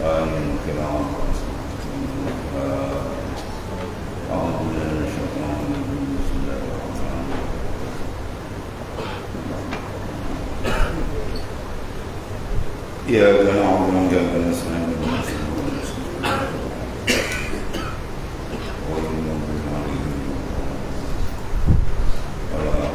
الكرام أعوذ بالله من الشيطان الرجيم بسم الله الرحمن الرحيم إياك نعبد وإياك نستعين اهدنا الصراط المستقيم غير المغضوب عليهم ولا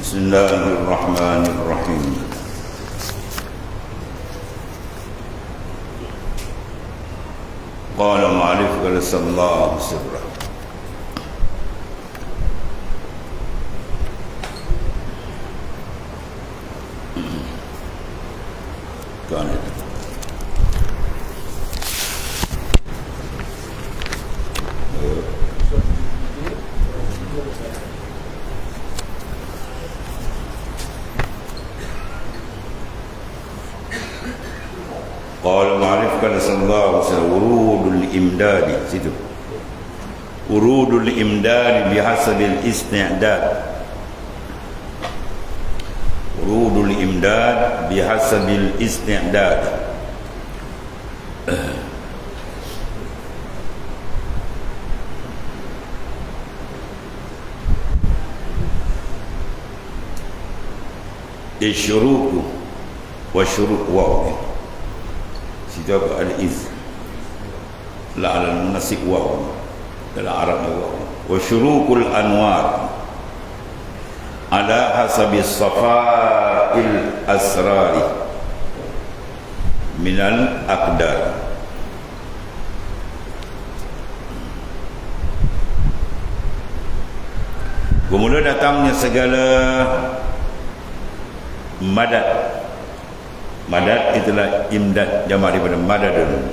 بسم الله الرحمن الرحيم قال المؤلف قدس الله سره Qala ma'rif kana sallallahu alaihi wasallam urudul imdad situ urudul imdad bihasabil isti'dad urudul imdad bihasabil isti'dad isyuruku wa syuruk wa situ apa al-iz la ala nasib wa dalam Arab wa syurukul anwar ala hasabi safa'il asrari minal aqdar kemudian datangnya segala madad. Madad itulah imdad, jamak daripada madadun.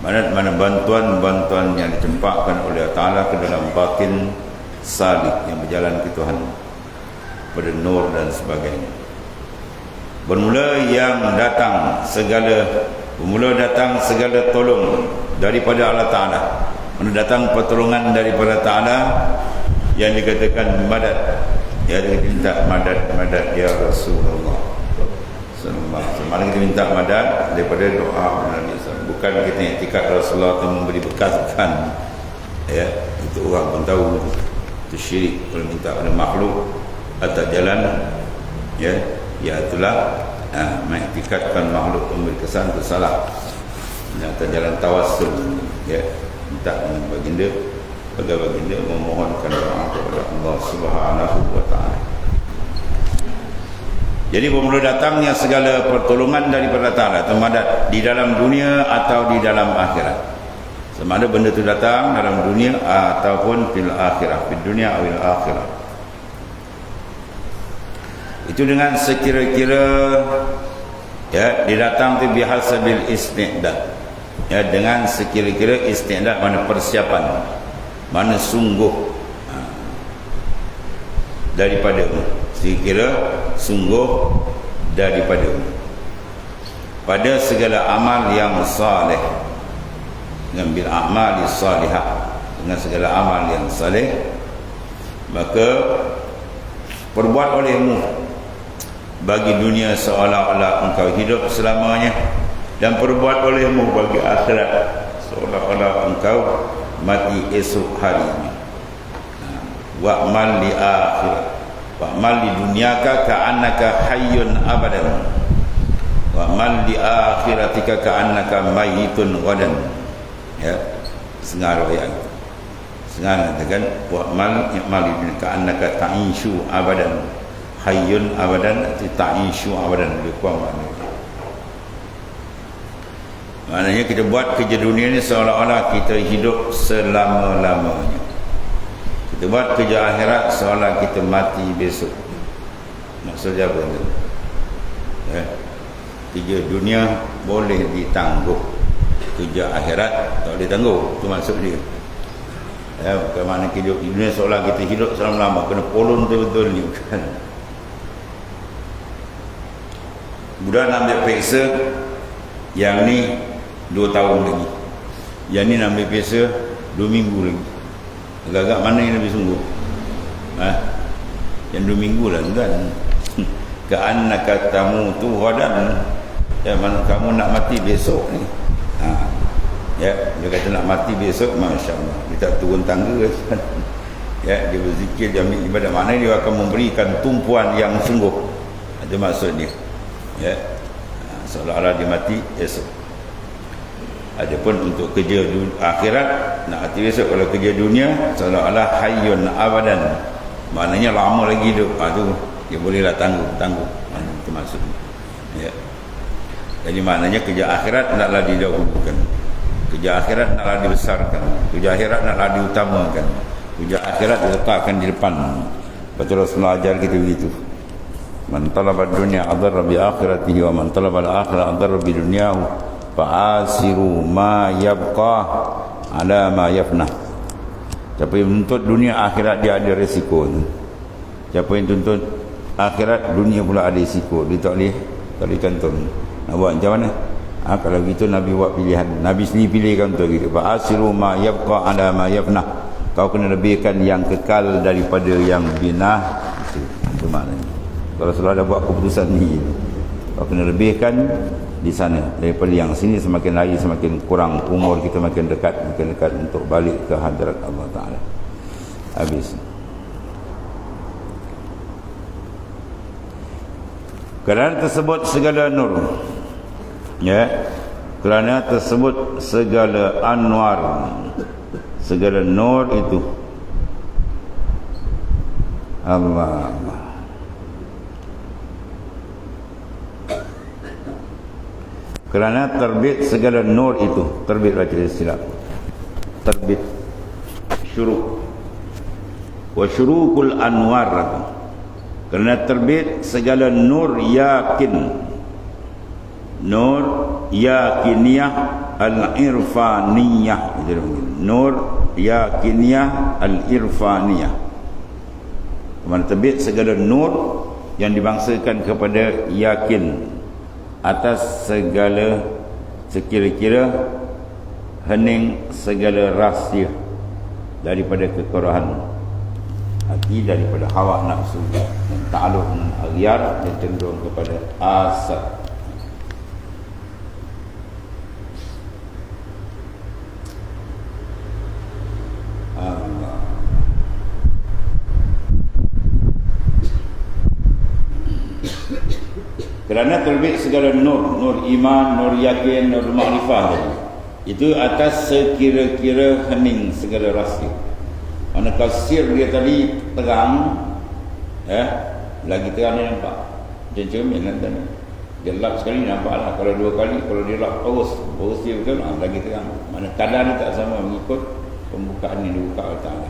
Madad mana bantuan-bantuan yang dicempakkan oleh Allah Ta'ala ke dalam batin salik yang berjalan ke Tuhan pada nur dan sebagainya. Bermula datang segala tolong daripada Allah Ta'ala. Datang pertolongan daripada Allah Ta'ala yang dikatakan madad. Ya, dia minta madad ya Rasulullah. Malah kita minta madad daripada doa Nabi SAW. Bukan kita yang etikat Rasulullah itu memberi bekas, bukan. Ya, itu orang pun tahu itu syirik kalau minta pada makhluk atau jalan. Ya, itulah mengetikatkan makhluk memberi kesan itu salah. Atau jalan tawassul. Ya, minta dengan baginda, agar baginda memohonkan doa kepada Allah Subhanahu wa Ta'ala. Jadi bermula datangnya segala pertolongan daripada Ta'ala atau madad di dalam dunia atau di dalam akhirat. Sama ada benda itu datang dalam dunia ataupun fil akhirah, fil dunia atau fil akhirah. Itu dengan sekira-kira ya didatang tu bihasabil isti'dad. Ya, dengan sekira-kira isti'dad mana persiapan, mana sungguh daripada sekira sungguh daripada pada segala amal yang saleh, dengan bil a'mali salihah, dengan segala amal yang saleh, maka perbuat olehmu bagi dunia seolah-olah engkau hidup selamanya, dan perbuat olehmu bagi akhirat seolah-olah engkau mati esok harinya. Wa'mal li akhirat wa'mal di dunyaka ka'annaka hayyun abadan wa'mal di akhiratika ka'annaka mayitun ghadan. Ya, sengar ayat itu. Sengar katakan wa'mal di dunyaka ka'annaka ta'ishu abadan, hayyun abadan atau ta'ishu abadan, lebih kurang maknanya. Maknanya kita buat kerja dunia ni seolah-olah kita hidup selama-lamanya. Kita buat kerja akhirat seolah kita mati besok. Maksudnya apa tu? Kerja dunia boleh ditangguh, kerja akhirat tak boleh tangguh. Itu maksud dia. Bukan makna hidup di dunia seolah kita hidup selama-lama, kena polon betul-betul ni, bukan. Budak nak ambil periksa, yang ni 2 tahun lagi, yang ni nak ambil periksa 2 minggu lagi. Agak-agak mana yang lebih sungguh? Yang 2 minggu lah kan. Ka'annaka tamutu ghadan, mana kamu nak mati besok ni. Ya, dia kata nak mati besok, masya-Allah. Dia tak turun tangga kan. Ya, dia berzikir, dia ambil ibadah, mana dia akan memberikan tumpuan yang sungguh. Ada maksud dia. Ya. Seolah-olah dia mati esok. Adapun untuk kerja akhirat, nak mati besok. Kalau kerja dunia, seolah-olah hayyun abadan, maknanya lama lagi hidup. Tu dia bolehlah tangguh. Itu maksudnya. Ya. Jadi maknanya kerja akhirat naklah didahulukan, kerja akhirat naklah dibesarkan, kerja akhirat naklah diutamakan, kerja akhirat diletakkan di depan. Betul Rasulullah ajar kita begitu. Man talaba dunya adarra bi akhiratihi wa man talaba al-akhirah adarra bi dunyahu fa'asiru ma yabqa ala ma yafna. Siapa yang menuntut dunia, akhirat dia ada risiko. Siapa yang tuntut akhirat, dunia pula ada risiko. Dia tak boleh cantum. Nak buat macam mana? Kalau gitu Nabi buat pilihan, Nabi sendiri pilihkan untuk gitu. Fa'asiru ma yabqa ala ma yafna. Kau kena lebihkan yang kekal daripada yang binah. Itu maknanya. Kalau Rasulullah dah buat keputusan ni, kau kena lebihkan di sana daripada yang sini. Semakin lagi semakin kurang umur kita, makin dekat untuk balik ke hadrat Allah Ta'ala. Habis. Kerana tersebut segala nur, ya, kerana tersebut segala anwar, segala nur itu Allah. Kerana terbit segala nur itu, terbit baca silap, terbit syuruk, wa syurukul anwar, kerana terbit segala nur yakin, nur yakiniyah al-irfaniyah, nur yakiniyah al-irfaniyah. Kerana terbit segala nur yang dibangsakan kepada yakin atas segala sekira-kira hening segala rahsia daripada kekerahan hati, daripada hawa nafsu dan ta'aluk dengan aghyar, dan cenderung kepada asad. Kerana terbit segala nur, nur iman, nur yakin, nur makrifah itu atas sekira-kira hening segala rahsia. Mana kasir dia tadi terang, lagi terang dia nampak macam cermin kan, dia lap sekali nampaklah, kalau 2 kali, kalau dia lap terus dia betul, lagi terang. Mana kadar dia tak sama mengikut pembukaan yang dibuka oleh Ta'ala,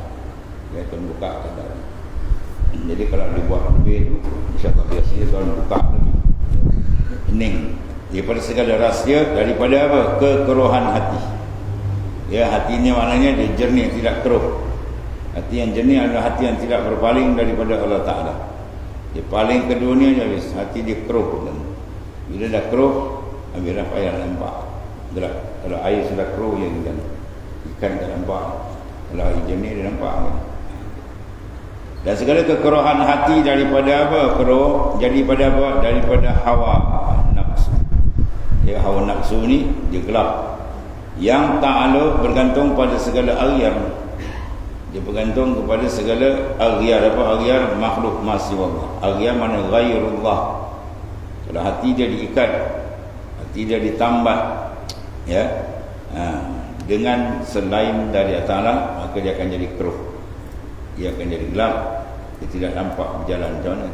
dia pembuka kadar. Jadi kalau dibuat lebih tu, insyaAllah biasanya kalau buka lebih hening daripada segala rahsia, daripada apa? Kekeruhan hati. Ya, hati ni maknanya dia jernih, tidak keruh. Hati yang jernih adalah hati yang tidak berpaling daripada Allah Ta'ala. Dia paling ke dunia je habis, hati dia keruh. Bila dah keruh, ambillah payah nampak. Kalau air sudah keruh, ya kan, ikan tak nampak. Kalau air jernih dia nampak kan. Dan segala kekeruhan hati daripada apa? Keruh, jadi pada apa? Daripada hawa nafsu. Ya, hawa nafsu ni dia gelap, yang ta'aluk bergantung pada segala aghyar. Dia bergantung kepada segala aghyar. Apa aghyar? Makhluk masiwallah. Aghyar mana? Ghairullah. Kalau hati dia diikat, hati dia ditambat, ya, dengan selain dari Allah Ta'ala, maka dia akan jadi keruh, dia akan jadi gelap, dia tidak nampak berjalan macam mana.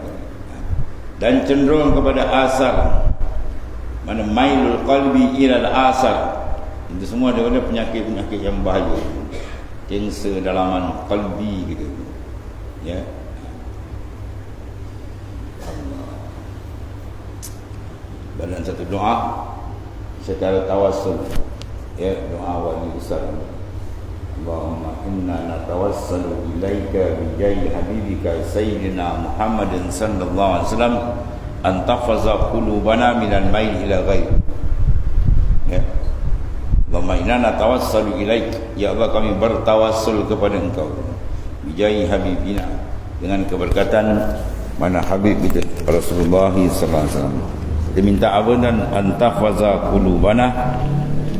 Dan cenderung kepada asar, mana mailul qalbi ilal asar. Itu semua daripada penyakit-penyakit yang bahaya. kanser dalaman qalbi gitu. Ya. Dalam satu doa secara tawassul, ya, doa wali besar. Allahumma inna natawassalu ilaika bijai habibika sayyidina Muhammadin sallallahu alaihi wasallam an tahfaza qulubana minal mail ila ghair. Ya. Allahumma inna natawassalu ilaik, ya Allah kami bertawassul kepada engkau bijai habibina, dengan keberkatan mana habib kita Rasulullah sallallahu alaihi wasallam. Dia minta apa? Dan antahfaza qulubana,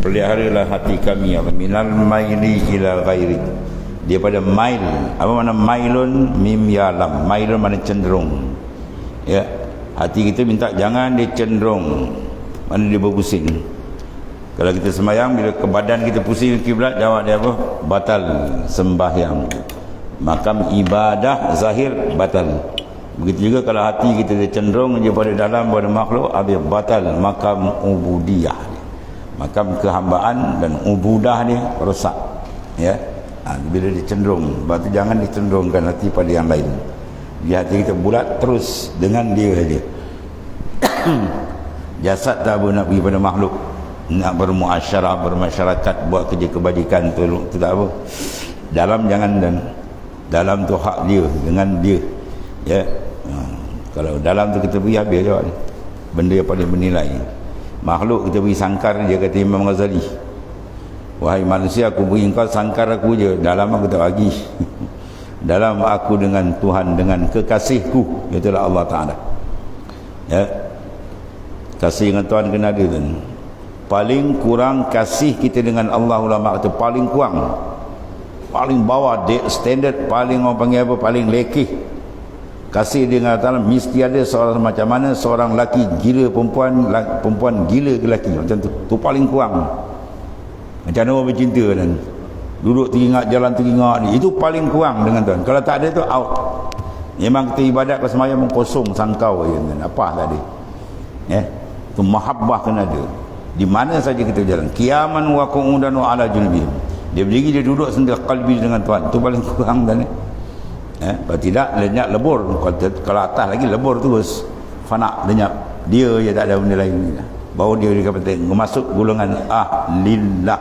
peliharalah hati kami minal maili ila ghairi, dia pada mail. Apa makna mailun? Mim ya lam. Mailun makna cenderung, ya, hati kita minta jangan dia cenderung, mana dia berpusing. Kalau kita sembahyang, bila ke badan kita pusing kiblat, jawab dia apa? Batal sembahyang. Makam ibadah zahir batal. Begitu juga kalau hati kita dia cenderung je pada dalam pada makhluk, habis batal makam ubudiyah dia. Makam kehambaan dan ubudah dia rosak. Ya. Bila dia cenderung, berarti jangan dicenderungkan hati pada yang lain. Biar hati kita bulat terus dengan dia saja. Jasad tak apa nak pergi pada makhluk, nak bermuasyarah, bermasyarakat, buat kerja kebajikan tu tak apa. Dalam jangan, dan dalam tu hak dia dengan dia. Ya. Kalau dalam tu kita pergi, habis jawab dia. Benda yang paling bernilai. Makhluk kita pergi sangkar, dia kata Imam Ghazali, wahai manusia, aku beri engkau sangkar aku je, dalam aku tak bagi. Dalam aku dengan Tuhan, dengan kekasihku, itulah Allah Ta'ala. Ya. Kasih dengan Tuhan kena ada tu. Paling kurang kasih kita dengan Allah, ulama kata paling kurang, paling bawah standard, paling orang panggil apa, paling lekeh kasih dengan Allah Ta'ala. Mesti ada seorang, macam mana seorang laki gila perempuan, perempuan gila ke laki, macam tu. Tu paling kurang. Macam mana orang bercinta kan, duduk teringat, jalan teringat ni, itu paling kurang dengan Tuhan. Kalau tak ada tu out. Memang kita ibadat ke semayang mengkosong sangkau je kan. Apa tak ada. Tu mahabbah kena ada. Di mana saja kita jalan, qiyaman wa qu'udan wa ala junubihim, dia berdiri, dia duduk sendiri qalbi dengan Tuhan. Tu paling kurang kan. Kalau tidak lenyap lebur. Kalau atas lagi lebur terus, fana, lenyap. Dia je tak ada benda lain. Baru dia kata masuk golongan ahlillah.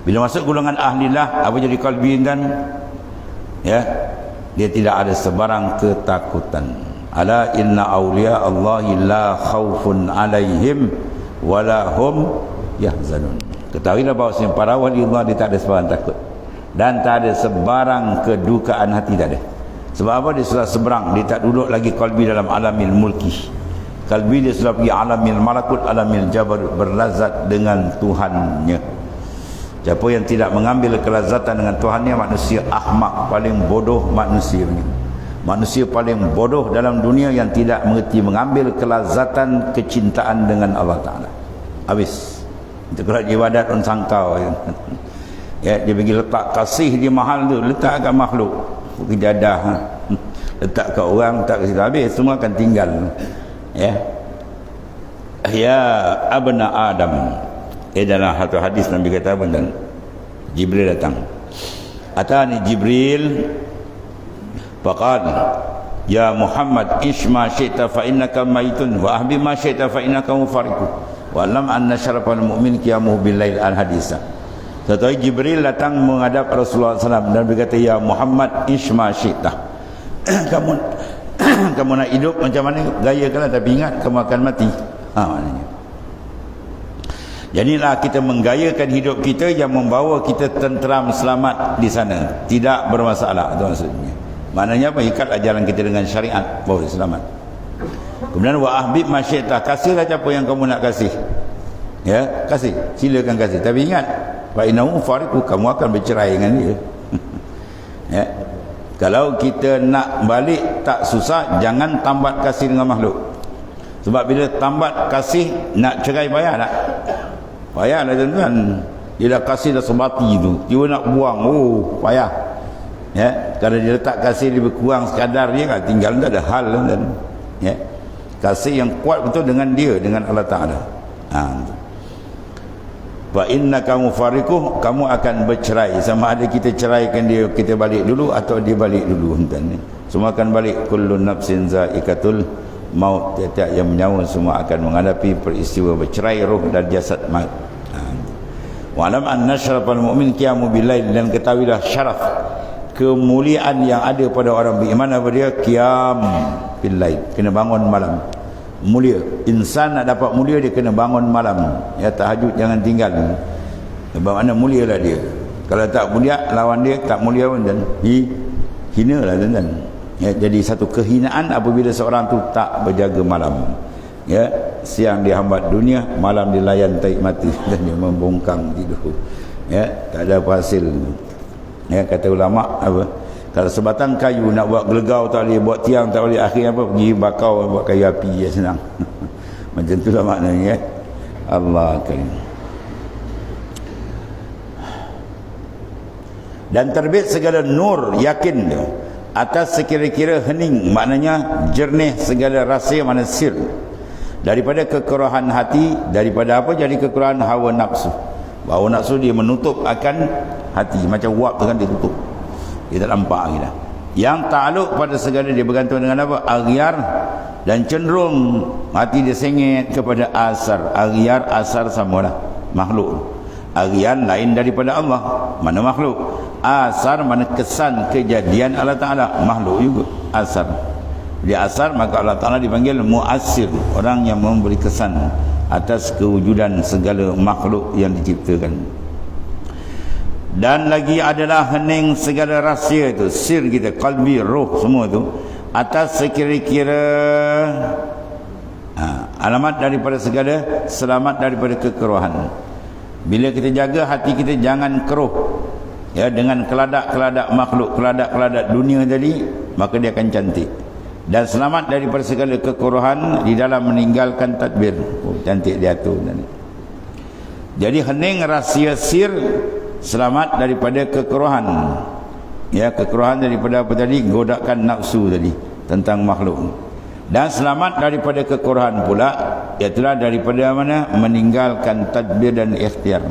Bila masuk golongan ahlillah, apa jadi qalbi dan ya, dia tidak ada sebarang ketakutan. Ala inna awliya Allahi la khawfun alaihim wala hum yahzanun. Ketahuilah bahawa para wali Allah, dia tak ada sebarang takut dan tak ada sebarang kedukaan hati, tak ada. Sebab apa? Dia sudah seberang, dia tak duduk lagi qalbi dalam alamil mulki. Qalbi dia sudah pergi alamil malakut, alamil jabarut, berlazat dengan Tuhannya. Siapa yang tidak mengambil kelazatan dengan Tuhannya, manusia ahmak, paling bodoh manusia ini. Manusia paling bodoh dalam dunia yang tidak mengerti mengambil kelazatan kecintaan dengan Allah Ta'ala. Habis. Itu kalau ibadat on sangkau. Ya, dia pergi letak kasih dia mahal tu, letak kat makhluk, kejadah, letak kat orang, letak kat situ, habis semua akan tinggal. Ya, ya abna Adam. Dalam satu hadis Nabi kata benar, Jibril datang. Atani Jibril faqal ya Muhammad isma syi'ta fa innaka maitun wa ahbi ma syi'ta fa innaka mufariqu wa lam anna syarafal mu'min qiyamuhu bil lail al hadisa. Satu hari Jibril datang menghadap Rasulullah SAW dan berkata, ya Muhammad isma syi'ta, kamu nak hidup macam mana, gayakanlah, tapi ingat kamu akan mati. Maknanya jadilah kita menggayakan hidup kita yang membawa kita tenteram selamat di sana, tidak bermasalah. Itu maksudnya. Maknanya apa? Ikat ajaran kita dengan syariat, bawa selamat. Kemudian wa ahbib ma syi'ta, kasihlah siapa yang kamu nak kasih. Ya, kasih, silakan kasih, tapi ingat fa innahu fariqu, kamu akan bercerai dengan dia. Ya. Kalau kita nak balik tak susah, jangan tambat kasih dengan makhluk. Sebab bila tambat kasih, nak cerai payah tak? Payah lah tuan-tuan. Dia dah kasih dah sebati tu, dia nak buang, oh payah. Ya, kalau dia letak kasih lebih kurang sekadar dia kan, tinggal tak ada hal kan. Ya. Kasih yang kuat betul dengan dia, dengan Allah Ta'ala. fa innaka mufariquh, kamu akan bercerai. Sama ada kita ceraikan dia, kita balik dulu, atau dia balik dulu. Semua akan balik. Kullu nafsin za'iqatul maut, tiap-tiap yang menyawa semua akan menghadapi peristiwa bercerai roh dan jasad maut. Wa'lam anna syarafal mu'min qiyamu billail, dan ketahuilah syaraf, kemuliaan yang ada pada orang beriman apa dia? Qiyam billail, kena bangun malam. Mulia, insan nak dapat mulia dia kena bangun malam. Ya, tahajud jangan tinggal. Bermakna mulialah dia. Kalau tak mulia, lawan dia tak mulia pun dan hinalah tuan-tuan. Ya, jadi satu kehinaan apabila seorang tu tak berjaga malam. Ya, siang dia hambat dunia, malam dia layan taik mati dan dia membungkang tidur. Ya, tak ada apa hasil. Ya, kata ulama apa? Kalau sebatang kayu nak buat gelegau tak boleh, buat tiang tak boleh, akhirnya apa? Pergi bakau buat kayu api, ya senang. Macam itulah maknanya, ya. Allah karim. Dan terbit segala nur, yakin dia, atas sekira-kira hening, maknanya jernih segala rahsia, mana sir, daripada kekerahan hati, daripada apa? Jadi kekerahan hawa nafsu. Hawa nafsu dia menutup akan hati, macam wap tu kan dia tutup, dia tak nampak lagi dah. Yang takluk pada segala, dia bergantung dengan apa? Aghyar, dan cenderung hati dia sengit kepada asar. Aghyar, asar samalah, makhluk. Aghyar lain daripada Allah, mana makhluk. Asar mana kesan kejadian Allah Ta'ala, makhluk juga asar. Dia asar, maka Allah Ta'ala dipanggil mu'assir, orang yang memberi kesan atas kewujudan segala makhluk yang diciptakan. Dan lagi adalah hening segala rahsia itu, sir kita, qalbi, roh, semua itu, atas sekira-kira alamat daripada segala, selamat daripada kekeruhan. Bila kita jaga hati kita jangan keruh, ya, dengan keladak-keladak makhluk, keladak-keladak dunia tadi, maka dia akan cantik. Dan selamat daripada segala kekuruhan di dalam meninggalkan tadbir. Cantik dia tu. Jadi hening rahsia sir, selamat daripada kekeruhan. Ya, kekeruhan daripada apa tadi? Godakan nafsu tadi tentang makhluk. Dan selamat daripada kekuruhan pula, iaitulah daripada mana? Meninggalkan tadbir dan ikhtiar.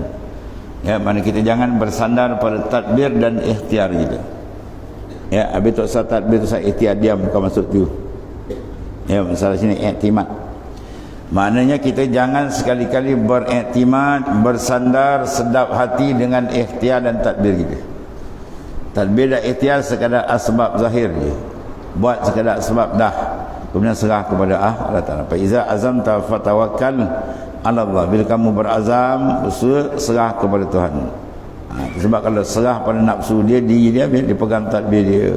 Ya, mana kita jangan bersandar pada tadbir dan ikhtiar kita. Ya, habis tak sah tadbir tu sah ikhtiar, diam, bukan masuk tu. Ya, masalah sini iktimad. Maknanya kita jangan sekali-kali beriktimad, bersandar sedap hati dengan ikhtiar dan tadbir kita. Tadbir dan ikhtiar sekadar asbab zahir je, buat sekadar sebab dah, kemudian serah kepada Allah Ta'ala. Fa iza azamta fatawakkal ala Allah. Bila kamu berazam, serah kepada Tuhan. Sebab kalau serah pada nafsu dia, diri dia, dia pegang tadbir dia.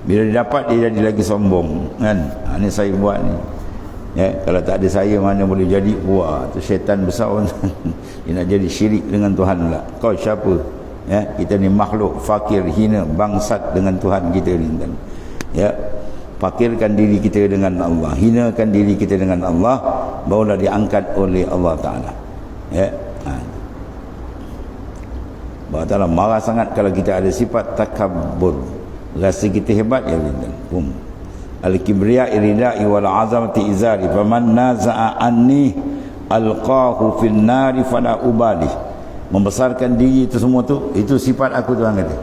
Bila dia dapat, dia jadi lagi sombong, kan? Ini saya buat ni. Ya, kalau tak ada saya mana boleh jadi. Wah, tu syaitan besar pun. Dia nak jadi syirik dengan Tuhan pula. Kau siapa? Ya, kita ni makhluk fakir, hina, bangsat dengan Tuhan kita ni, kan? Ya, fakirkan diri kita dengan Allah, hinakan diri kita dengan Allah, barulah diangkat oleh Allah Ta'ala. Ya, Allah Ta'ala marah sangat kalau kita ada sifat takabur, rasa kita hebat, ya, al-kibriya iridai wal azamati izari, faman naza'a anni alqahu fil nari fala ubali. Membesarkan diri itu semua tu, itu sifat aku, Tuhan kata.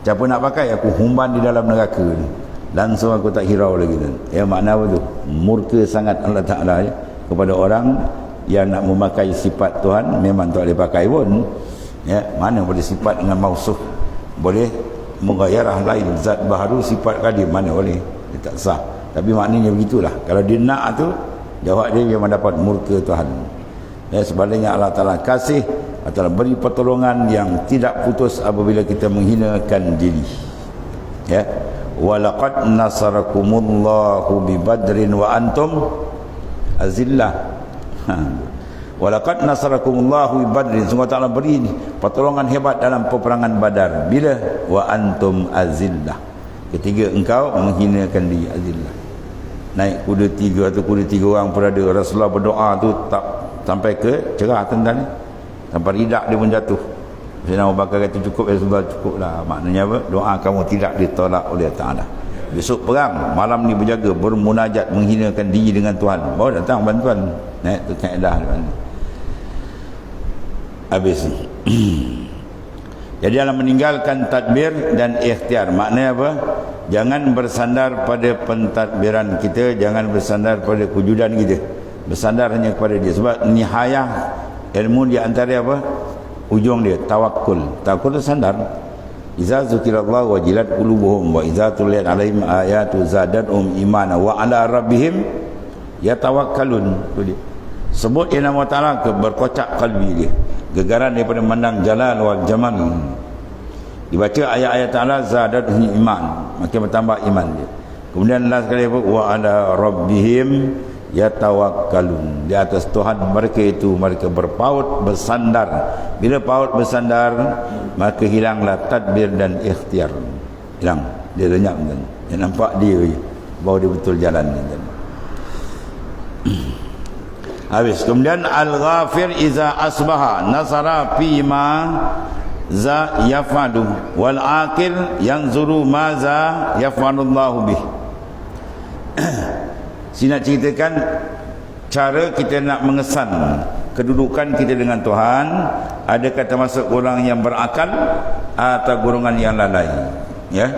Siapa nak pakai, aku humban di dalam neraka ni, langsung aku tak hirau lagi. Ya, makna apa tu? Murka sangat Allah Ta'ala, ya, kepada orang yang nak memakai sifat Tuhan. Memang tak boleh pakai pun, ya, mana boleh sifat dengan mausuf, boleh menggayarah lain, zat baharu, sifat kadim, mana boleh, dia tak sah. Tapi maknanya begitulah. Kalau dia nak tu, jawab dia memang dapat murka Tuhan. Ya, sebaliknya Allah Ta'ala kasih, Allah Ta'ala beri pertolongan yang tidak putus apabila kita menghinakan diri. Ya, walaqad nasarakumullahu bi badrin wa antum azillah. Walaqad nasarakumullahu bi badrin, sungguh Ta'ala beri pertolongan hebat dalam peperangan Badar. Bila? Wa antum azillah, ketika engkau menghinakan diri, azillah. Naik kuda 3 atau kuda 3 orang pun ada. Rasulullah berdoa tu tak sampai ke cerah tentang ni, sampai ridak dia pun jatuh. Sayyidina Abu Bakar kata cukup, ya sudah cukup lah. Maknanya apa? Doa kamu tidak ditolak oleh Ta'ala. Besok perang, malam ni berjaga, bermunajat, menghinakan diri dengan Tuhan, baru datang bantuan. Itu kaedah. habis. Jadi dalam meninggalkan tadbir dan ikhtiar, maknanya apa? Jangan bersandar pada pentadbiran kita, jangan bersandar pada kewujudan kita, bersandar hanya kepada dia. Sebab nihayah ilmu di antara apa? Ujung dia tawakkul. Tawakkul itu sandar. Iza zukirallahu wajilat qulubuhum wa iza tuliyat alaihim ayatu zadatuhum imana wa ala rabbihim yatawakkalun. Itu dia. Sebut dia nama Ta'ala, berkocak kalbi dia, gegaran daripada mandang jalal wal jamal. Dibaca ayat-ayat Ta'ala, zadatuhum iman, makin bertambah iman dia. Kemudian last sekali apa? Wa ala rabbihim yatawakkalun. Di atas Tuhan mereka itu mereka berpaut, bersandar. Bila paut bersandar, maka hilanglah tadbir dan ikhtiar. Hilang. Dia lenyap kan. Dia nampak dia je, bahawa dia betul jalan kan. Habis. Kemudian al-ghafir iza asbaha nasara fima za yafalu wal akil yanzuru ma za yafalullahu bih. Sini nak ceritakan cara kita nak mengesan kedudukan kita dengan Tuhan. Adakah termasuk orang yang berakal atau golongan yang lalai? Ya.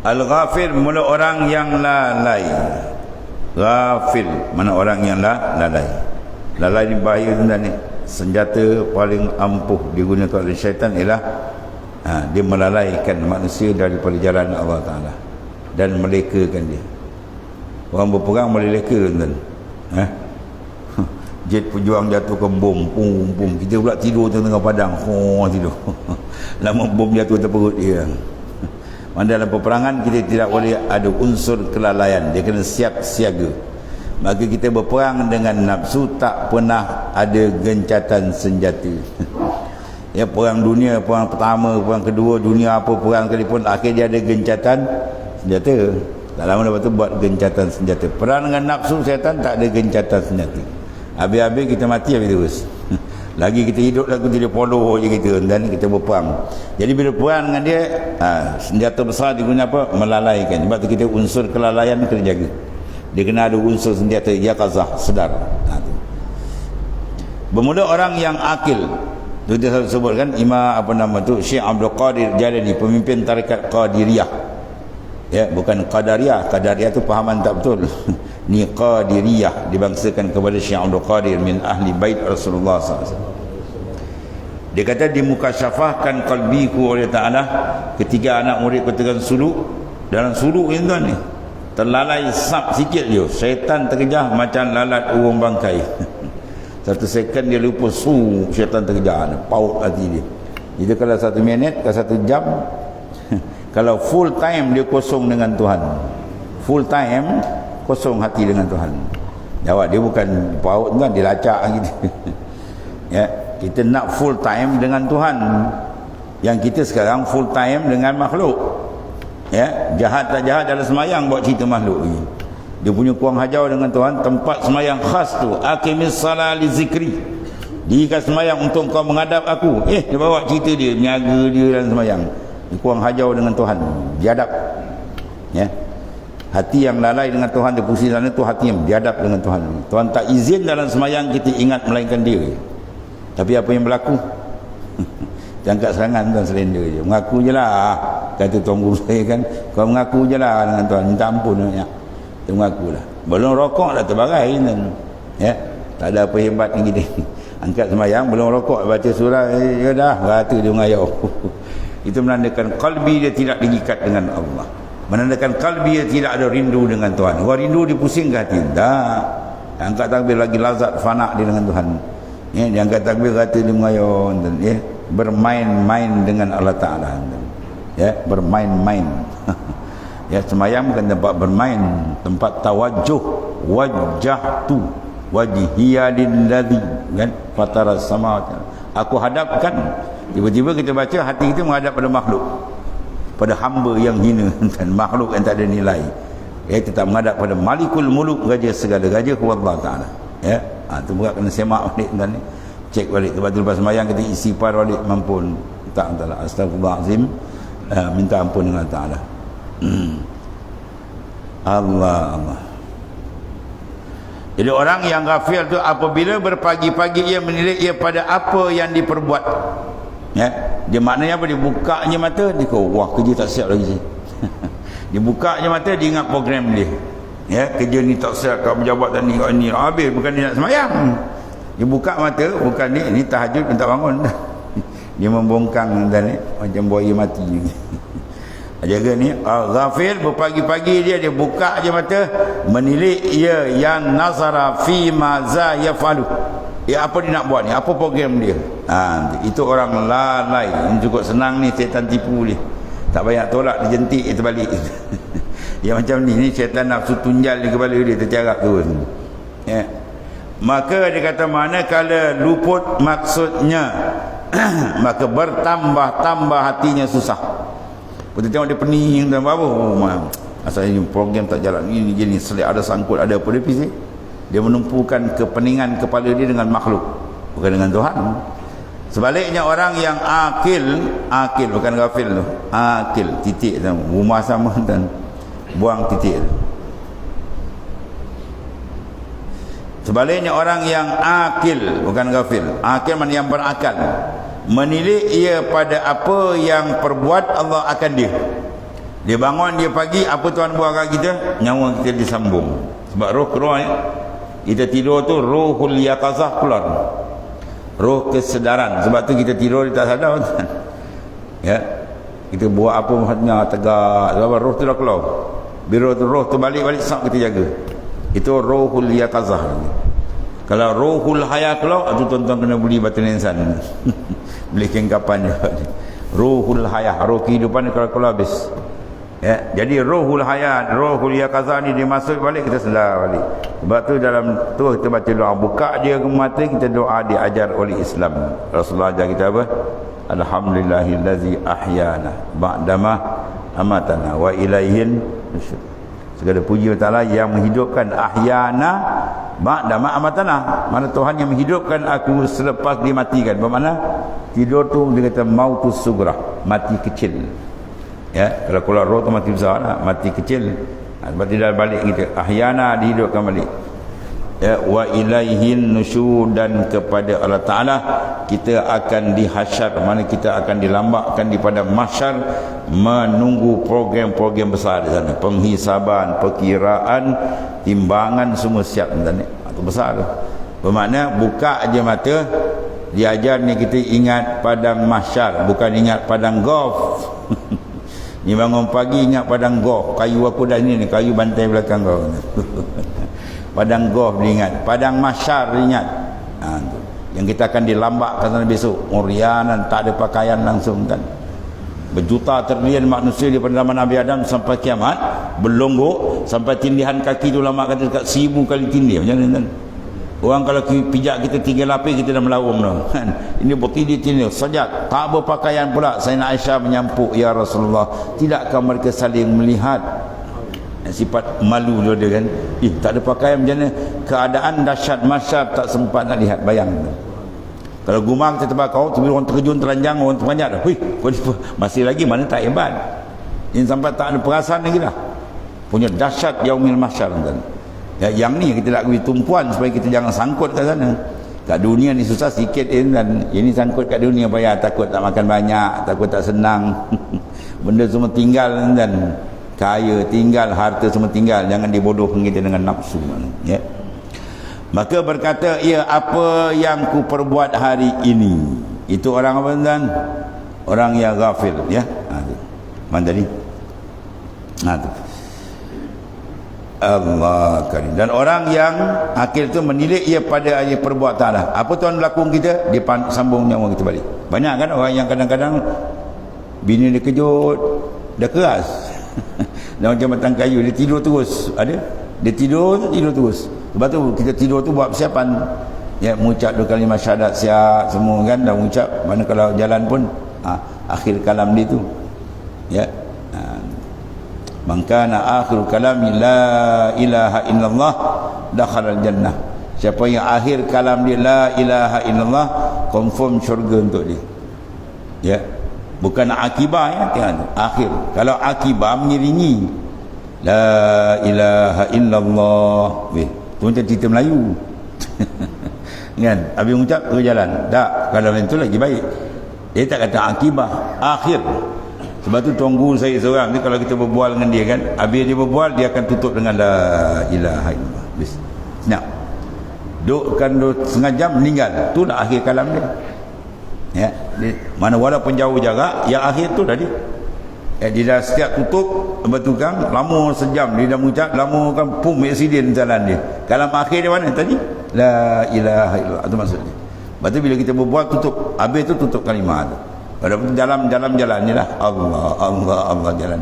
Al-ghafil mula orang yang lalai. Ghafil mana orang yang lalai. Lalai ni bahaya tuan ni. Senjata paling ampuh digunakan oleh syaitan ialah dia melalaikan manusia daripada jalan Allah Ta'ala dan melekakan dia. Orang berperang boleh leka tuan. Jet pejuang jatuh ke bom, pum pum, kita pula tidur tengah padang, tidur. Lama bom jatuh atas perut dia. Dalam peperangan kita tidak boleh ada unsur kelalaian, dia kena siap siaga. Maka kita berperang dengan nafsu, tak pernah ada gencatan senjata. Ya, perang dunia, perang pertama, perang kedua, dunia apa perang sekalipun, akhir dia ada gencatan senjata. Tak lama lepas tu buat gencatan senjata. Perang dengan nafsu syaitan tak ada gencatan senjata. Habis-habis kita mati habis terus. Lagi kita hidup lagu dia follow je kita, dan kita berperang. Jadi bila perang dengan dia, senjata besar diguna apa? Melalaikan. Sebab tu kita unsur kelalaian kena jaga. Dia kena ada unsur senjata yaqazah, sedar. Bermula orang yang akil. Tu dia selalu sebutkan Imam Syekh Abdul Qadir Jalani, pemimpin tarekat Qadiriyah. Ya, bukan Qadariyah. Qadariyah tu fahaman tak betul. Ni Qadiriyah, dibangsakan kepada Syekh Abdul Qadir min ahli bait Rasulullah SAW. Dia kata dimukasyafahkan qalbiku oleh Ta'ala ketika anak murid katakan suluk. Dalam suluk ni tuan ni terlalai sap sikit je, syaitan terkejar macam lalat urung bangkai. Satu second dia lupa, syaitan terkejar, paut hati dia. Jadi kalau 1 minit, kalau 1 jam, kalau full time dia kosong dengan Tuhan, full time kosong hati dengan Tuhan. Jawab dia bukan paut kan, dia lacak gitu. Ya, kita nak full time dengan Tuhan. Yang kita sekarang full time dengan makhluk. Ya, jahat tak jahat dalam semayang buat cerita makhluk ni. Dia punya kuang hajau dengan Tuhan, tempat semayang khas tu, aqimis salat li zikri. Jika semayang untuk kau menghadap aku. Dia bawa cerita dia, niaga dia dalam semayang. Dia kuang hajau dengan Tuhan, biadab. Ya. Hati yang lalai dengan Tuhan, dia pusing sana tu hati yang biadab dengan Tuhan. Tuhan tak izin dalam semayang kita ingat melainkan dia. Tapi apa yang berlaku? Jangkat serangan Tuhan selain dia je. Mengaku je lah, kata tuan guru saya kan, kau mengaku je lah dengan Tuhan, minta ampun banyak. Dia mengaku lah. Belum rokok dah terbarai kan. Ya, tak ada apa hebat ni kita. Angkat semayang, belum rokok, baca surah, ya dah, rata dia mengayau. Itu menandakan kalbi dia tidak diikat dengan Allah. Menandakan kalbi dia tidak ada rindu dengan Tuhan. Orang rindu dia pusing ke hati? Tak. Angkat takbir lagi lazat fana dia dengan Tuhan. Ya, dia angkat takbir kata dia mengayau, ya, bermain-main dengan Allah Ta'ala. Ya, bermain-main. Ya, semayang bukan tempat bermain, tempat tawajjuh. Wajjahtu wajhiya lilladzi, kan, fatara samawati. Aku hadapkan. Tiba-tiba kita baca, hati kita menghadap pada makhluk, pada hamba yang hina dan makhluk yang tak ada nilai. Ya, kita tak menghadap pada Malikul Muluk, raja segala raja, Allah Ta'ala. Ya, tu bukan kena semak balik tuan ni. Cek balik, lepas tu lepas semayang kita istighfar balik, mampun Ta'ala, astagfirullahalazim, minta ampun dengan Ta'ala. Allah. Jadi orang yang ghafil tu apabila berpagi-pagi ia menilik ia pada apa yang diperbuat. Ya, dia maknanya apa? Dia bukanya mata, dia kata, wah kerja tak siap lagi. Dia bukanya mata, dia ingat program dia. Ya, kerja ni tak siap, kat pejabat tadi kat ni habis, bukan dia nak semayang. Dia buka mata, bukan ni tahajud minta bangun. Dia membongkang dan macam buaya mati. Jaga ni ghafil berpagi-pagi dia buka je mata menilik ia yang nazara fi ma za yafalu. Apa dia nak buat ni, apa program dia. Itu orang lalai. Ini cukup senang ni, syaitan tipu dia. Tak banyak tolak, dia jentik dia terbalik. Yang macam ni syaitan nafsu tunjal di kepala dia, tertiarap turun. Ya. Maka dia kata manakala luput maksudnya maka bertambah-tambah hatinya susah. Kita tengok dia pening dan apa, asalnya program tak jalan, ini jenis selit ada sangkut ada apa, dia menumpukan kepeningan kepala dia dengan makhluk, bukan dengan Tuhan. Sebaliknya orang yang akil bukan ghafil tu, akil titik tu, rumah sama dan buang titik tu. Sebaliknya orang yang akil bukan ghafil, akil mana yang berakal, menilik ia pada apa yang perbuat Allah akan dia. Dia bangun dia pagi, apa Tuhan buat kat kita, nyawa kita disambung. Sebab roh keluar ya. Kita tidur tu rohul yaqazah keluar, roh kesedaran. Sebab tu kita tidur dia tak sadar. Ya, kita buat apa maksudnya tegak, sebab roh tu dah keluar. Bila roh tu balik sab kita jaga. Itu rohul yaqazah. Kalau rohul haya keluar, tu tuan-tuan kena beli batu nisan. Beli kengkapan je. Rohul haya, roh kehidupan kalau keluar habis. Ya, jadi rohul haya, rohul yaqazah ni dia masuk balik, kita sedar balik. Sebab tu dalam tu kita baca doa, buka dia ke mata, kita doa diajar oleh Islam. Rasulullah ajar kita apa? Alhamdulillahillazi ahyana ba'dama amatana wa ilaihin nusyur. Segala puji Allah yang menghidupkan ahyana ba'dama amatana. Mana Tuhan yang menghidupkan aku selepas dimatikan. Bermakna tidur tu dia kata mautus sugrah, mati kecil. Ya, kalau keluar roh tu mati besar lah, mati kecil. Sebab tidak balik kita ahyana, dihidupkan balik. Ya, wa ilaihin nusyur, dan kepada Allah Ta'ala kita akan dihasyar, mana kita akan dilambakkan di pada mahsyar, menunggu program-program besar di sana, penghisaban, perkiraan, timbangan semua siap di sana. Itu besar tu. Bermakna buka aja mata, diajar ni kita ingat padang mahsyar, bukan ingat padang golf. Ni bangun pagi ingat padang golf, kayu aku dah ni kayu bantai belakang kau. Padang golf diingat, padang mahsyar diingat. Tu. Yang kita akan dilambakkan sana besok, murianan, tak ada pakaian langsung kan. Berjuta trilion manusia daripada zaman Nabi Adam sampai kiamat, berlonggok sampai tindihan kaki tu lama kata dekat 1000 kali tindih. Macam mana kan? Orang kalau pijak kita 3 lapis, kita dah melawung dah kan. Ini bertindih-tindih sajak, tak berpakaian pula. Sayyidina Aisyah menyampuk, ya Rasulullah, tidakkah mereka saling melihat? Sifat malu dia kan, tak ada pakaian, macam mana keadaan dahsyat mahsyar, tak sempat nak lihat. Bayang kalau gumang kita terbakar, tu orang terkejun, teranjang, orang terpanjat dah, masih lagi mana tak hebat. Ini sampai tak ada perasaan lagi dah, punya dahsyat yaumil mahsyar kan. Ya, yang ni kita nak beri tumpuan supaya kita jangan sangkut kat sana. Kat dunia ni susah sikit dan ini sangkut kat dunia payah, takut tak makan banyak, takut tak senang. Benda semua tinggal dan kaya tinggal, harta semua tinggal, jangan dibodohkan kita dengan nafsu. Ya. Maka berkata ia, apa yang ku perbuat hari ini. Itu orang apa tuan? Orang yang ghafil, ya. Mana tadi? Tu. Allah karim. Dan orang yang akil tu menilik ia pada ayat perbuatan lah. Apa Tuhan berlaku kita, dia sambung nyawa kita balik. Banyak kan orang yang kadang-kadang bini dia kejut, dah keras. Dan macam batang kayu, dia tidur terus. Ada? Dia tidur terus. Sebab tu kita tidur tu buat persiapan. Ya, mengucap 2 kalimah syahadat siap semua kan, dah mengucap. Mana kalau jalan pun akhir kalam dia tu. Ya. Man kana akhir kalami la ilaha illallah dakhala al-jannah. Siapa yang akhir kalam dia la ilaha illallah, confirm syurga untuk dia. Ya. Bukan akibah ya, akhir. Kalau akibah mengiringi. La ilaha illallah. Weh, tu macam cerita Melayu. Kan? Habis ucap ke jalan. Tak, kalau macam tu lagi baik. Dia tak kata akibah, akhir. Sebab tu tuan guru saya seorang ni, kalau kita berbual dengan dia kan, habis dia berbual, dia akan tutup dengan la ilaha illallah. Habis. Senyap. Dudukkan setengah jam, meninggal. Itulah akhir kalam dia. Ya, mana walaupun jauh jarak, yang akhir tu tadi. Dia dah setiap tutup bertukang, lama sejam dia dah mengucap, lama kan pum aksiden jalan dia. Kalam akhir dia mana tadi? La ilaha illallah. Itu maksudnya. Lepas tu bila kita berbual, tutup. Habis tu tutup kalimah tu. Pada jalan ni lah, Allah jalan.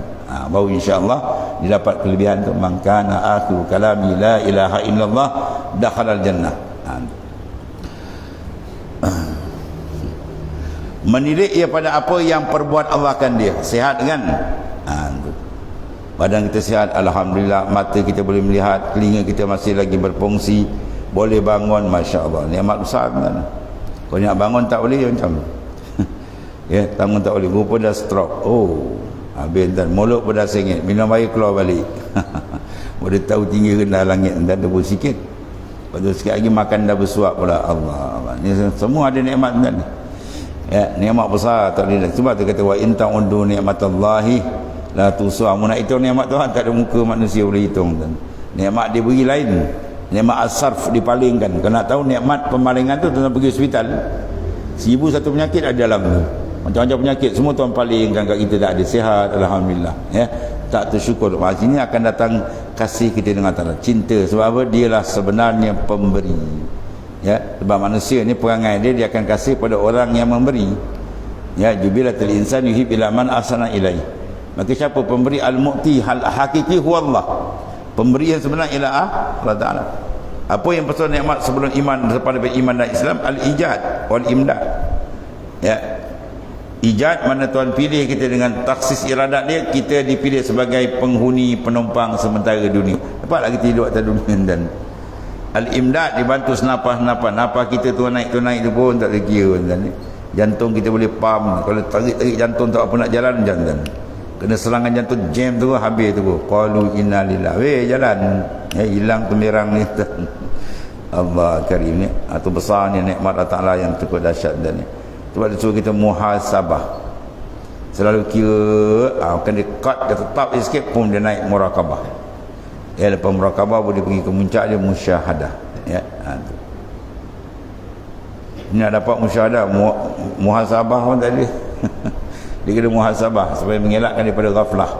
Baru insya-Allah dia dapat kelebihan tu, man kana akhiru kalami la ilaha illallah dakhala al-jannah. Menilik ia pada apa yang perbuat Allah kan dia. Sihat kan? Badan kita sihat, alhamdulillah. Mata kita boleh melihat, telinga kita masih lagi berfungsi, boleh bangun, masya-Allah. Nikmat besar kan. Kalau nak bangun tak boleh macam ya, tangan tak boleh, rupa dah stroke. Oh, habis dan mulut pun dah sengit, minum air keluar balik. Boleh tahu tinggi rendah langit dan debu sikit. Lepas tu sikit lagi makan dah bersuap pula. Allah. Ni semua ada nikmat kan. Ya, nikmat besar tak boleh. Sebab tu kata wa in ta'uddu ni'matallahi la tusuha. Mun nak hitung nikmat Tuhan, tak ada muka manusia boleh hitung kan. Nikmat dia beri lain. Nikmat as-sarf dipalingkan. Kalau nak tahu nikmat pemalingan tu, tuan pergi hospital. 1001 penyakit ada dalam tu. Macam-macam penyakit semua tuan palingkan kat kita, tak ada, sihat alhamdulillah. Ya, tak tersyukur. Sini akan datang kasih kita dengan Allah, cinta. Sebab apa? Dialah sebenarnya pemberi. Ya, sebab manusia ni perangai dia akan kasih pada orang yang memberi. Ya, jubilatul insan yuhib ila man ahsana ilai. Maka siapa pemberi? Al-mu'ti hal hakiki huwa Allah. Pemberi yang sebenar ialah Allah Taala. Apa yang pasal nikmat sebelum iman, daripada iman dan Islam? Al-ijad wal imdad. Ya, ijad mana Tuhan pilih kita dengan taksis iradat dia, kita dipilih sebagai penghuni penumpang sementara dunia. Dapatlah kita hidup atas dunia. Dan al-imdad dibantu senapas-napas. Napas kita tu naik tu pun tak terkira. Dan jantung kita boleh pam. Kalau tarik jantung tak apa nak jalan, jangan. Kena serangan jantung jam tu habis tu. Qalu inna lillahi. Weh jalan. Hilang pemerang ni. Allah karim ni. Itu besar ni nikmat Allah Ta'ala yang cukup dahsyat dan ni. Sebab dia suruh kita muhasabah. Selalu kira akan dia cut, dia tetap sikit pun dia naik murakabah. Ya, lepas murakabah boleh pergi ke puncak dia musyahadah. Ya, tu. Ini nak dapat musyahadah, muhasabah pun tak ada. Dia kena muhasabah supaya mengelakkan daripada ghaflah.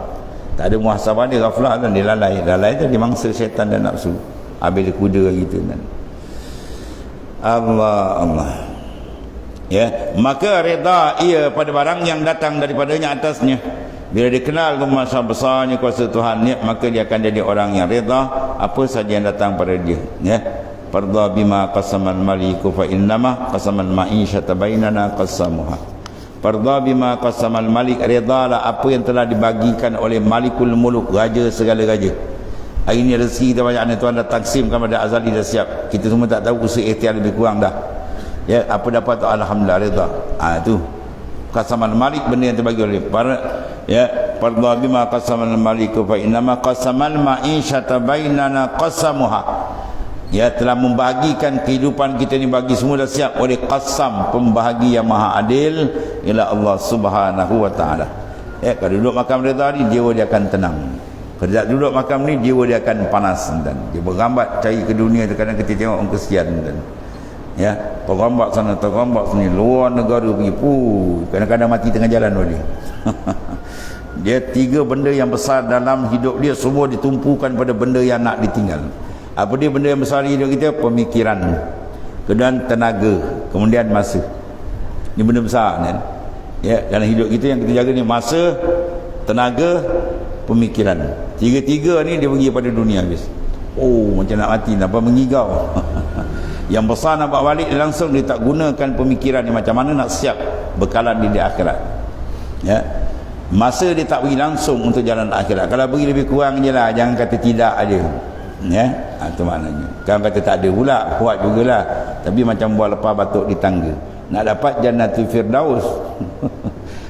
Tak ada muhasabah, dia ghaflah kan, dia lalai. Lalai tu dia mangsa syaitan dan nafsu. Habis dia kuda gitu kan. Allah. Ya, maka reda ia pada barang yang datang daripadanya atasnya. Bila dia kenal masa besarnya kuasa Tuhan ni, maka dia akan jadi orang yang reda apa saja yang datang pada dia. Ya, farda bima qasamal maliku fa innama qasamal ma'isyata bainana qasamuha. Farda bima qasamal malik, redalah apa yang telah dibagikan oleh Malikul Muluk, raja segala raja. Hari ni rezeki kita banyak ni, Tuhan dah taksimkan pada azali dah siap. Kita semua tak tahu, usaha ikhtiar lebih kurang dah. Ya, apa dapat tu alhamdulillah reda. Tu qasamal malik, benda yang terbagi oleh para, ya, farda bima qasamal malik fa innama qasamal ma'isyata bainana qasamuha. Ya, telah membahagikan kehidupan kita ni, bagi semua dah siap oleh qasam, pembahagi yang maha adil, ialah Allah Subhanahu wa taala. Ya, kalau duduk makam reda ni, jiwa dia akan tenang. Kalau tak duduk makam ni, jiwa dia akan panas dan dia bergambat cari ke dunia. Kadang kita tengok orang kesian dan ya, tergambat sana tergambat sini, luar negara pergi kadang-kadang mati tengah jalan oleh dia. 3 benda yang besar dalam hidup dia, semua ditumpukan pada benda yang nak ditinggal. Apa dia benda yang besar di hidup kita? Pemikiran, kemudian tenaga, kemudian masa. Ini benda besar kan? Ya, dalam hidup kita yang kita jaga ni masa, tenaga, pemikiran. 3 ni dia pergi pada dunia habis. Macam nak mati, nampak mengigau. Yang besar nak bawa balik langsung, dia tak gunakan pemikiran ni macam mana nak siap bekalan di akhirat. Ya, masa dia tak pergi langsung untuk jalan akhirat. Kalau pergi lebih kurang je lah, jangan kata tidak aja. Ya, itu maknanya. Kan kata tak ada pula, kuat jugalah. Tapi macam buah lepas batuk di tangga. Nak dapat Jannatul Firdaus.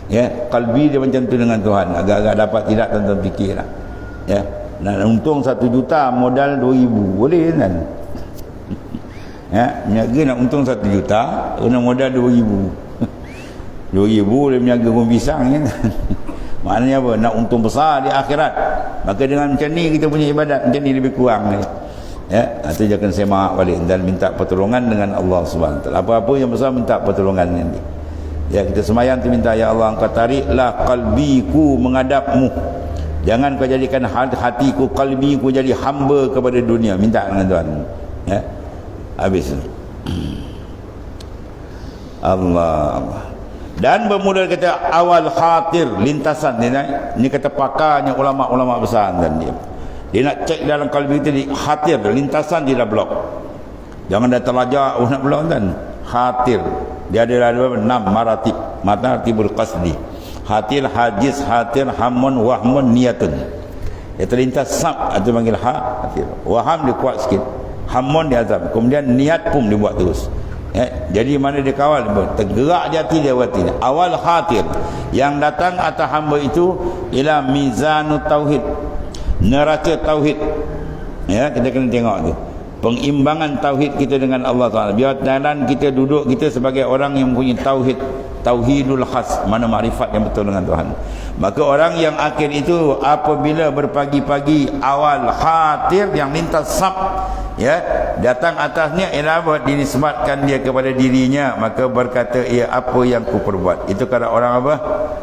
Ya, kalbi dia macam tu dengan Tuhan. Agak-agak dapat tidak, tuan-tuan fikirlah. Ya, Nak untung 1 juta modal 2,000 boleh kan? Ya, niaga nak untung 1 juta kena modal 2,000. 2,000 boleh meniaga pohon pisang kan? Maknanya apa? Nak untung besar di akhirat. Maka dengan macam ni kita punya ibadat macam ni lebih kurang ni. Ya, itu jangan semak balik dan minta pertolongan dengan Allah Subhanahu Wa Taala. Apa-apa yang besar minta pertolongan ni. Ya, kita sembahyang tu minta, ya Allah engkau tariklah qalbiku menghadapmu. Jangan kau jadikan hatiku, qalbiku jadi hamba kepada dunia. Minta dengan Tuhan. Ya. Habis. Allah. Dan bermula kata awal khatir, lintasan ni kata pakarnya ulama-ulama besar dan dia nak cek dalam kalbi kita di khatir, lintasan dia dah blok. Jangan dah terlajak nak blok kan. Khatir. Dia ada 6 maratib. Maratibul qasdi. Khatir, hajiz, khatir, hamun, wahmun, niyatun. Dia terlintas sab atau panggil khatir. Waham dia kuat sikit. Hamun dia azam. Kemudian niat pun dia buat terus. Ya, jadi mana dia kawal, tergerak di hati dia buat ini. Awal khatir yang datang atas hamba itu ialah mizanut tauhid, neraca tauhid. Ya, kita kena tengok tu pengimbangan tauhid kita dengan Allah Taala. Biar jalan kita duduk kita sebagai orang yang mempunyai tauhid, tauhidul khas, mana makrifat yang betul dengan Tuhan. Maka orang yang akhir itu apabila berpagi-pagi awal khatir yang lintas sab, ya, datang atasnya ialah dinisbatkan dia kepada dirinya, maka berkata, ia apa yang ku perbuat. Itu kata orang apa?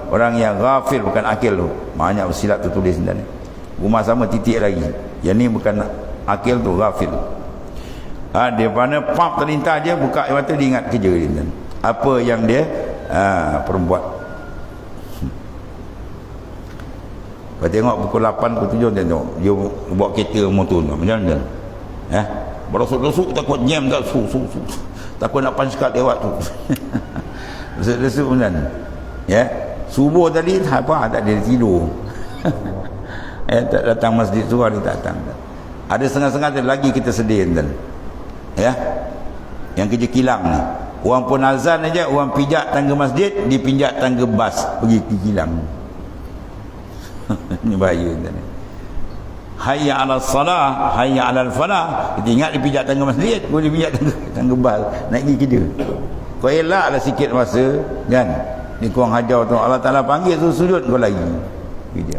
Orang yang ghafil, bukan akil tu. Banyak silap tu tulis dan rumah sama titik lagi. Yang ni bukan akil tu, ghafil. Dia mana pap terlintas je, buka mata dia ingat kerja dia. Apa yang dia perbuat. Kau tengok pukul 8, pukul 7 tengok dia bawa kereta motor tu macam mana? Berosok-osok takut jam tak su. Takut nak punch card lewat tu. Resuk-resuk macam. Ya. Subuh tadi apa tak ada tidur. Tak datang masjid subuh dia tak datang. Ada setengah-setengah lagi kita sedih kan. Ya. Yang kerja kilang ni. Orang pun azan aja, orang pijak tangga masjid, dipinjak tangga bas pergi ke kilang. Ini bahaya kan. Hayya 'alal salah, hayya 'alal falah. Kita ingat dipijak tangga masjid, boleh dipijak tangga bas nak pergi kerja. Kau elaklah sikit masa kan. Ni kau hajar tu Allah Taala panggil tu sujud kau lagi.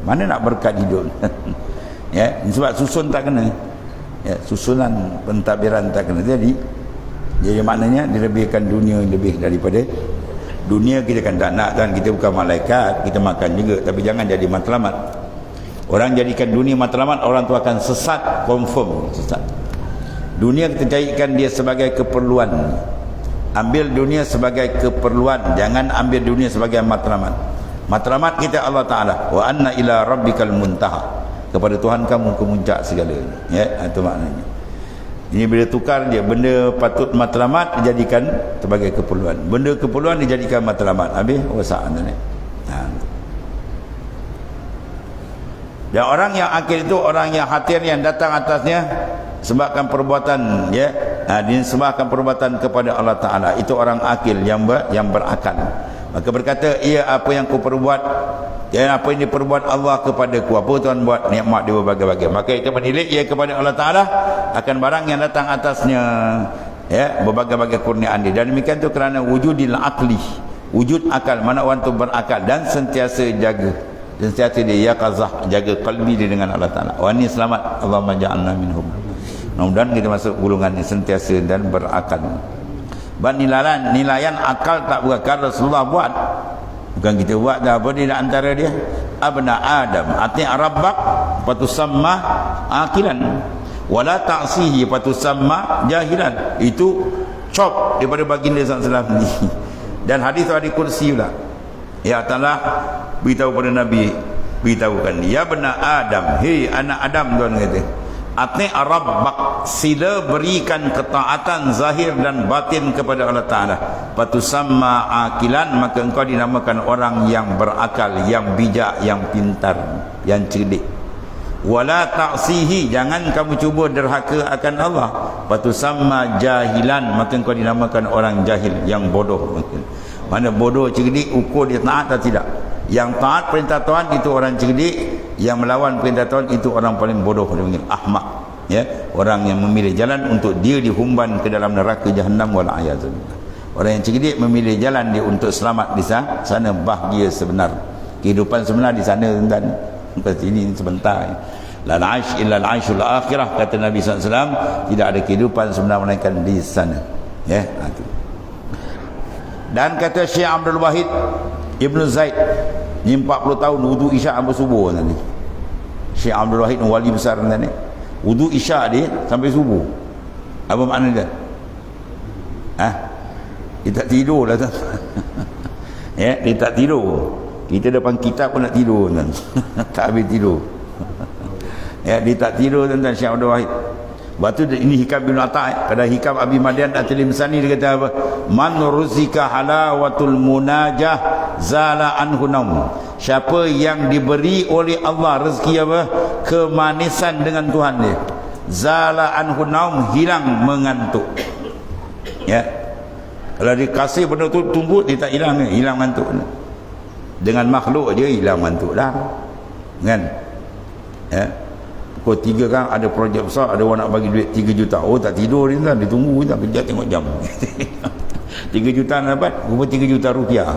Mana nak berkat hidup. Ya, sebab susun tak kena. Ya, susunan pentadbiran tak kena. Jadi maknanya dilebihkan dunia lebih daripada dunia. Kita kan tak nak kan, kita bukan malaikat, kita makan juga, tapi jangan jadi matlamat. Orang jadikan dunia matlamat, orang tu akan sesat, confirm sesat. Dunia kita jadikan dia sebagai keperluan. Ambil dunia sebagai keperluan, jangan ambil dunia sebagai matlamat. Matlamat kita Allah Taala. Wa anna ila rabbikal muntaha. Kepada Tuhan kamu kemuncak segala. Ya, itu maknanya. Ini bila tukar dia, benda patut matlamat dijadikan sebagai keperluan, benda keperluan dijadikan matlamat. Habis rosak tu ni. Dan orang yang akhir itu orang yang khatir yang datang atasnya sebabkan perbuatan, ya, disebabkan perbuatan kepada Allah Taala. Itu orang akil yang berakal. Maka berkata, ia apa yang ku perbuat, ya, apa yang diperbuat Allah kepadaku, apa Tuhan buat nikmat dia berbagai-bagai, maka itu menilai ia kepada Allah Taala akan barang yang datang atasnya, ya, berbagai-bagai kurniaan dia. Dan demikian tu kerana wujudil akli, wujud akal, mana orang tu berakal dan sentiasa jaga, sentiasa dia yaqazah, jaga qalbi dia dengan Allah Taala. Orang ni selamat, Allahumma ja'alna minhum. Mudah-mudahan kita masuk golongan ni sentiasa dan berakal. Nilaian akal tak berakal Rasulullah buat, bukan kita buat dah. Apa dia antara dia? Abna Adam ati rabbak patusamma akilan wala ta'sihi patusamma jahilan. Itu cop daripada baginda sallallahu alaihi wasallam. Dan hadis hadis kursi pula, ya Ta'ala beritahu pada Nabi, beritahukan, ya bena Adam, hei anak Adam, Tuhan kata, ati rabbak, sila berikan ketaatan zahir dan batin kepada Allah Ta'ala, patusamma akilan, maka engkau dinamakan orang yang berakal, yang bijak, yang pintar, yang cerdik. Wala ta'sihi, jangan kamu cuba derhaka akan Allah, patusamma jahilan, maka engkau dinamakan orang jahil, yang bodoh. Mana bodoh cerdik ukur dia taat atau tidak. Yang taat perintah Tuhan itu orang cerdik, yang melawan perintah Tuhan itu orang paling bodoh, dia panggil ahmak. Ya, orang yang memilih jalan untuk dia dihumban ke dalam neraka Jahannam wal a'yadzulillah. Orang yang cerdik memilih jalan dia untuk selamat di sana, bahagia sebenar. Kehidupan sebenar di sana, tuan-tuan. Bukan sini sebentar. La aish illa al-aishul akhirah, kata Nabi SAW. Tidak ada kehidupan sebenar melainkan di sana. Ya, itu. Dan kata Syekh Abdul Wahid Ibn Zaid, ni 40 tahun wudu isyak sampai subuh tadi. Syekh Abdul Wahid wali besar tadi. Wudu isyak dia sampai subuh. Apa makna dia? Dia tak tidur lah tuan. Ya, dia tak tidur. Kita depan kitab pun nak tidur tuan. Tak habis tidur. Ya, dia tak tidur tuan-tuan, Syekh Abdul Wahid. Lepas tu ini hikam bin Atta'. Pada hikam Abi Madian At-Tilimsani dia kata apa? Man ruzika halawatul munajah zala anhu naum. Siapa yang diberi oleh Allah rezeki apa? Kemanisan dengan Tuhan dia, zala anhu naum, hilang mengantuk. Ya. Kalau dikasih benda tu tumbuk, dia tak hilang, hilang mengantuk. Dengan makhluk je hilang mengantuk dah. Kan? Ya. Pukul 3 kan ada projek besar, ada orang nak bagi duit 3 juta. Oh, tak tidur dia kan, dia tunggu tak, kejap tengok jam. 3 juta nak dapat, rupa 3 juta rupiah.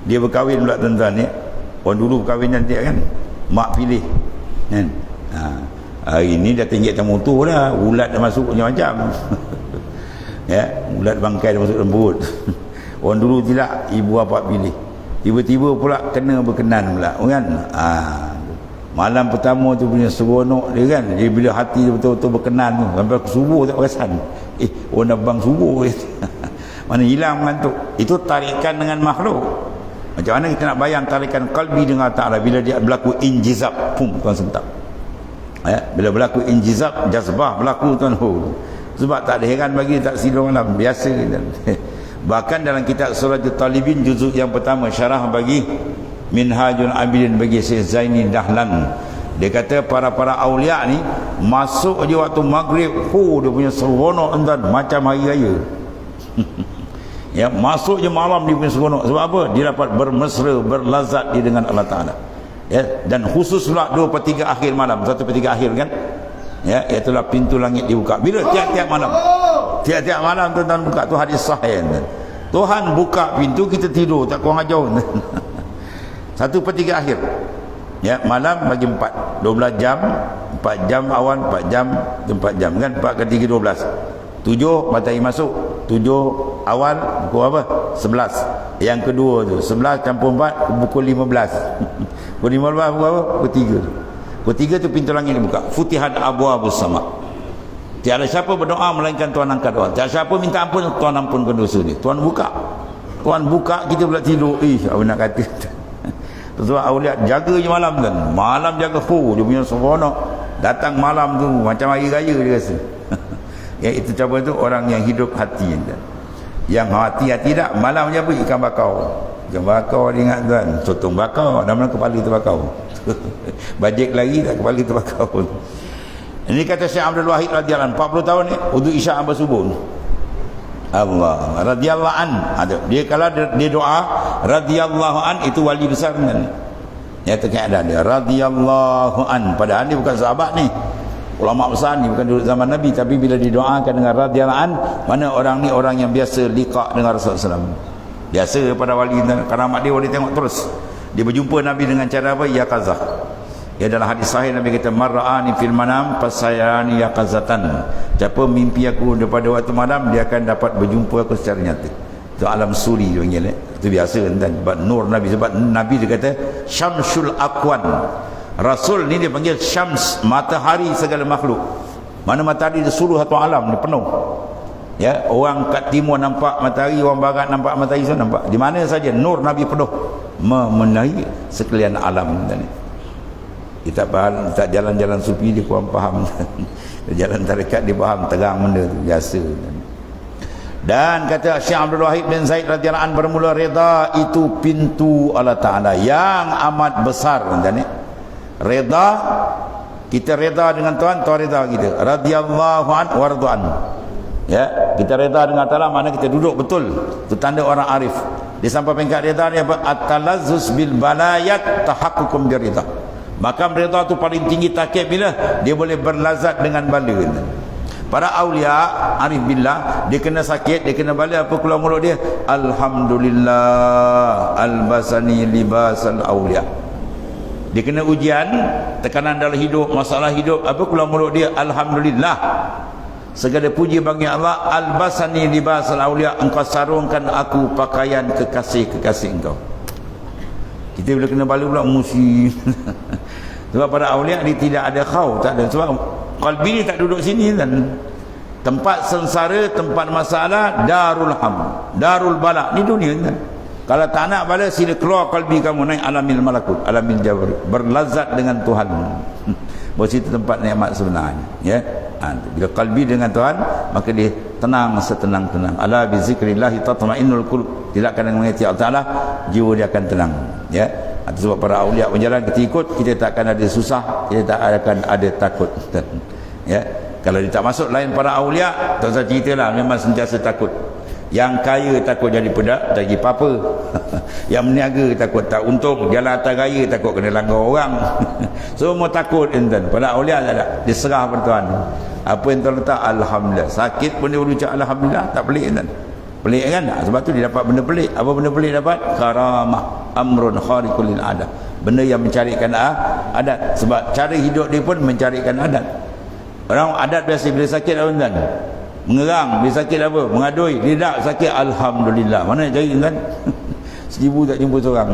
Dia berkahwin pula tuan-tuan ni. Orang dulu berkahwinan dia kan, mak pilih kan. Hari ni dah tinggi atas motor dah, ulat dah masuk macam-macam. Ya, ulat bangkai dah masuk dalam perut. Orang dulu tidak, ibu bapa pilih. Tiba-tiba pula kena berkenan pula kan. Malam pertama tu punya seronok dia kan. Jadi bila hati dia betul-betul berkenan tu, sampai ke subuh tak perasan. Orang dah bang subuh. Mana hilang mengantuk. Itu tarikan dengan makhluk. Macam mana kita nak bayang tarikan kalbi dengan Ta'ala bila dia berlaku injizab, pum, tuan sebentar. Ya, bila berlaku injizab, jazbah berlaku tuan. Sebab tak ada heran bagi tak tidur malam, biasa. Bahkan dalam kitab Suratul Talibin juzuk yang pertama, syarah bagi Minhajul Abidin bagi Syekh Zaini Dahlan, dia kata para awliya ni masuk je waktu maghrib, dia punya seronok tuan, macam hari raya. Ya, masuk je malam dia punya seronok. Sebab apa? Dia dapat bermesra, berlazat dia dengan Allah Ta'ala. Ya, dan khusus pula 2/3 akhir malam, 1/3 akhir kan. Ya, itulah pintu langit dibuka. Bila? Tiap-tiap malam. Tiap-tiap malam tuan-tuan buka. Tu hadis sahih. Tuhan buka pintu, kita tidur tak kurang ajar. 1/3 akhir. Ya, malam bagi 4, 12 jam, 4 jam awal, 4 jam, 4 jam kan, 4 ke 3 12. 7 matahari masuk, 7 awal pukul apa? 11. Yang kedua tu 11 campur 4 pukul 15. Pukul 15 pukul apa? Pukul 3. Pukul 3 tu pintu langit dibuka. Futihat abwaabus sama. Tiada siapa berdoa melainkan Tuhan angkat doa. Tiada siapa minta ampun, Tuhan ampunkan dosa dia. Tuhan buka. Tuhan buka, kita pula tidur. Apa nak kata? Sebab awliya jaga je malam kan. Malam jaga dia punya seronok. Datang malam tu macam hari raya dia rasa. Ya, itu cara tu orang yang hidup hati kan. Yang hati-hati tak, malam je apa? Ikan bakau. Ikan bakau dia ingat tuan. Sotong bakau, dalam kepala terbakau. Bajik lagi tak, kepala terbakau. Ini kata Syekh Abdul Wahid radhiyallahu anhu, 40 tahun ni wudu isyak sampai subuh. Allah radhiyallahu an. Dia kalau dia doa radhiyallahu an, itu wali besar kan. Ya, terkait ada dia radhiyallahu an, padahal dia bukan sahabat ni. Ulama besar ni bukan duduk zaman Nabi, tapi bila didoakan dengan radhiyallahu an, mana orang ni orang yang biasa liqa dengan Rasulullah SAW. Biasa pada wali, karamat dia boleh tengok terus. Dia berjumpa Nabi dengan cara apa? Yaqazah. Ya, dalam hadis sahih Nabi kata mar'ani fil manam fasayani yaqazatan. Siapa mimpi aku daripada waktu malam, dia akan dapat berjumpa aku secara nyata. Itu alam suri dia panggil. Itu biasa kan, sebab nur Nabi, sebab Nabi dia kata syamsul aqwan. Rasul ni dia panggil syams, matahari segala makhluk. Mana matahari di seluruh satu alam ni penuh. Ya, orang kat timur nampak matahari, orang barat nampak matahari, semua nampak. Di mana saja nur Nabi penuh memenuhi sekalian alam ni. Kita faham, tak jalan-jalan sufi dia kurang faham. Jalan tarekat dia faham, terang benda tu biasa. Dan kata Syekh Abdul Wahid bin Zaid radhiyallahu anhu, bermula reda itu pintu Allah Ta'ala yang amat besar tuan ni. Reda, kita reda dengan Tuhan, Tuhan reda kita. Radhiyallahu an wa radwan. Ya, kita reda dengan Allah Ta'ala, mana kita duduk betul. Itu tanda orang arif. Dia sampai peringkat reda ni apa? At-talazzus bil balayat tahaqququm birida. Makam reda tu paling tinggi takib bila dia boleh berlazat dengan bala. Para awliya arif billah, dia kena sakit, dia kena bala, apa keluar mulut dia? Alhamdulillah albasani libasal awliya. Dia kena ujian, tekanan dalam hidup, masalah hidup, apa keluar mulut dia? Alhamdulillah. Segala puji bagi Allah. Albasani libasal awliya, engkau sarungkan aku pakaian kekasih-kekasih engkau. Kita bila kena bala pula musi. Sebab para awliya ni tidak ada khauf, tak ada. Sebab qalbi ni tak duduk sini kan. Tempat sengsara, tempat masalah, darul ham, darul bala, ni dunia kan. Kalau tak nak bala, sila keluar qalbi kamu, naik alamil malakut, alamil jabr, berlazat dengan Tuhan. Bahawa situ tempat nikmat sebenarnya, ya. Bila qalbi dengan Tuhan, maka dia tenang setenang-tenang. Ala bi zikrillah tatma'innul qulub. Tidak akan mengerti Allah Taala, jiwa dia akan tenang, ya. Sebab para awliya berjalan, kita ikut, kita tak akan ada susah, kita tak akan ada takut. Ya, kalau dia tak masuk lain para awliya, tak usah ceritalah, memang sentiasa takut. Yang kaya takut jadi pedak, jadi apa-apa. Yang meniaga takut tak untung, jalan atas raya takut kena langgar orang. Semua takut enten. Pada awliya tak ada, dia serah pada Tuhan. Apa yang Tuhan letak, alhamdulillah. Sakit pun dia ucap alhamdulillah, tak pelik enten. Pelik kan? Sebab tu dia dapat benda pelik. Apa benda pelik dapat? Karamah, amrun khariqul lil adat. Benda yang mencarikan adat. Sebab cara hidup dia pun mencarikan adat. Orang adat biasa bila sakit apa tuan? Mengerang. Bila sakit apa? Mengadui. Dia tak sakit, alhamdulillah. Mana nak cari kan? 1000 tak jumpa seorang.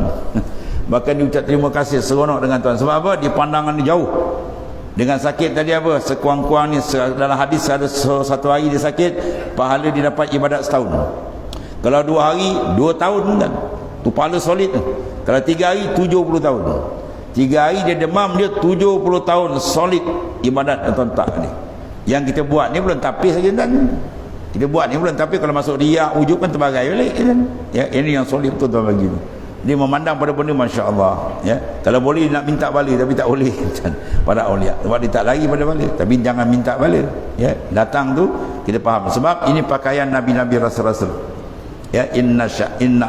Bahkan dia ucap terima kasih, seronok dengan Tuhan. Sebab apa? Dia pandangan dia jauh. Dengan sakit tadi apa? Sekurang-kurang ni dalam hadis ada satu hari dia sakit, pahala dia dapat ibadat setahun. Kalau 2 hari, 2 tahun kan? Tu pahala solid tu. Kalau 3 hari, 70 tahun. 3 hari dia demam, dia 70 tahun solid ibadat tuan tak ni. Yang kita buat ni belum tapis saja kan. Kita buat ni belum, tapi kalau masuk riak, ujub kan terbagai balik kan. Ya, ini yang solid betul tuan bagi ni. Dia memandang pada benda masya-Allah, ya. Kalau boleh nak minta bala, tapi tak boleh pada awliya. Sebab dia tak lari pada bala, tapi jangan minta bala, ya. Datang tu kita faham sebab ini pakaian nabi-nabi, rasul-rasul. Ya, inna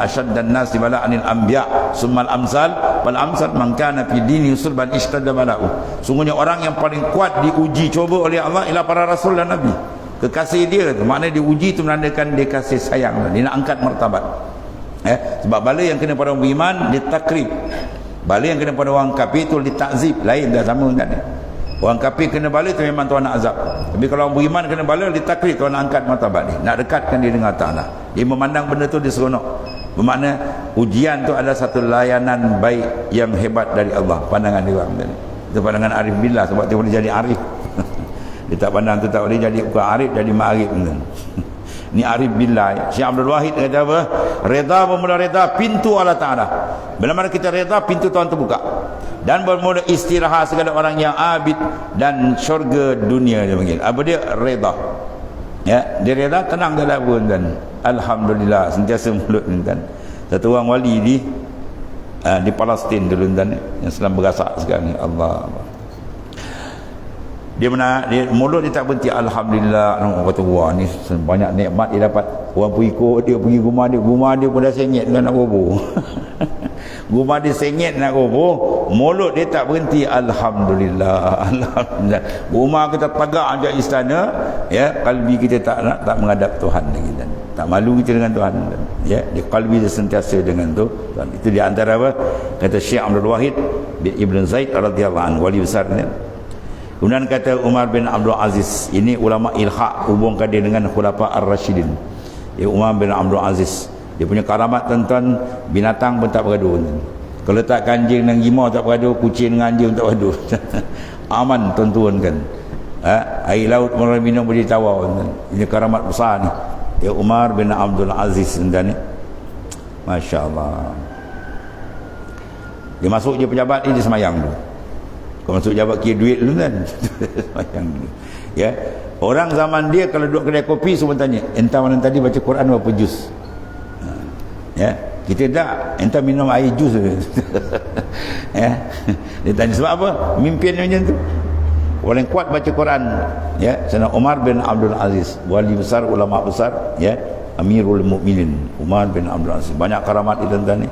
asyaddan nasi bala'anil anbiya summal amsal wal amsal man kana fi dini sulban ishtadda bala'u. Sungguhnya orang yang paling kuat diuji coba oleh Allah ialah para rasul dan nabi. Kekasih dia tu, maknanya diuji tu menandakan dia kasih sayang, dia nak angkat martabat. Sebab bala yang kena pada orang beriman dia takrib, bala yang kena pada orang kafir tu dia takzib, lain dah sama kan. Orang kafir kena bala tu memang Tuhan nak azab, tapi kalau orang beriman kena bala dia takrib, Tuhan nak angkat martabat dia, nak dekatkan dia dengan Ta'ala. Dia memandang benda tu dia seronok. Bermakna ujian tu adalah satu layanan baik yang hebat dari Allah, pandangan dia orang tadi. Itu pandangan arif billah, sebab dia boleh jadi arif. Dia tak pandang tu tak boleh jadi bukan arif, jadi ma'arif. Ni arif billah. Syekh Abdul Wahid kata apa? Reda bermula reda pintu Allah Ta'ala. Bila mana kita reda, pintu Tuhan terbuka. Dan bermula istirahat segala orang yang abid dan syurga dunia dia panggil. Apa dia? Reda. Ya, dia reda tenang dalam pun dan alhamdulillah sentiasa mulut dan satu orang wali di Palestin dulu dan yang sedang berasak sekarang ni. Allah. Dia mulut dia tak berhenti, alhamdulillah. Orang kata wah ni banyak nikmat dia dapat. Orang pun ikut dia pergi rumah dia pun dah sengit nak roboh. Rumah dia sengit nak roboh, mulut dia tak berhenti, alhamdulillah, alhamdulillah. Rumah kita tegak ajak istana, ya, kalbi kita tak menghadap Tuhan lagi dan tak malu kita dengan Tuhan dan, ya, di kalbi dia sentiasa dengan Tuhan. Itu di antara apa kata Syekh Abdul Wahid bin Ibn Zaid radhiyallahu anhu, wali besar ni. Kemudian kata Umar bin Abdul Aziz, ini ulama ilhaq hubungkan dia dengan Khulafa Ar-Rasyidin. Ya, Umar bin Abdul Aziz, dia punya karamat tuan-tuan, binatang pun tak bergaduh. Kalau letak anjing dan harimau tak bergaduh, kucing dengan anjing tak bergaduh. Aman tuan-tuan kan. Air laut orang minum boleh tawar. Ini karamat besar ni. Ya, Umar bin Abdul Aziz tuan-tuan ni. Masya-Allah. Dia masuk je pejabat ni, dia semayang dulu. Kalau masuk jabat kira duit dulu kan. Semayang dulu. Ya. Orang zaman dia kalau duduk kedai kopi semua tanya, entah mana tadi baca Quran berapa juz? Ya, kita tak, entah minum air jus. Ya. Dia tanya sebab apa? Mimpin macam tu. Orang kuat baca Quran ya, Sayyidina Umar bin Abdul Aziz, wali besar, ulama besar, ya, Amirul Mukminin Umar bin Abdul Aziz. Banyak karamat dia tuan ni.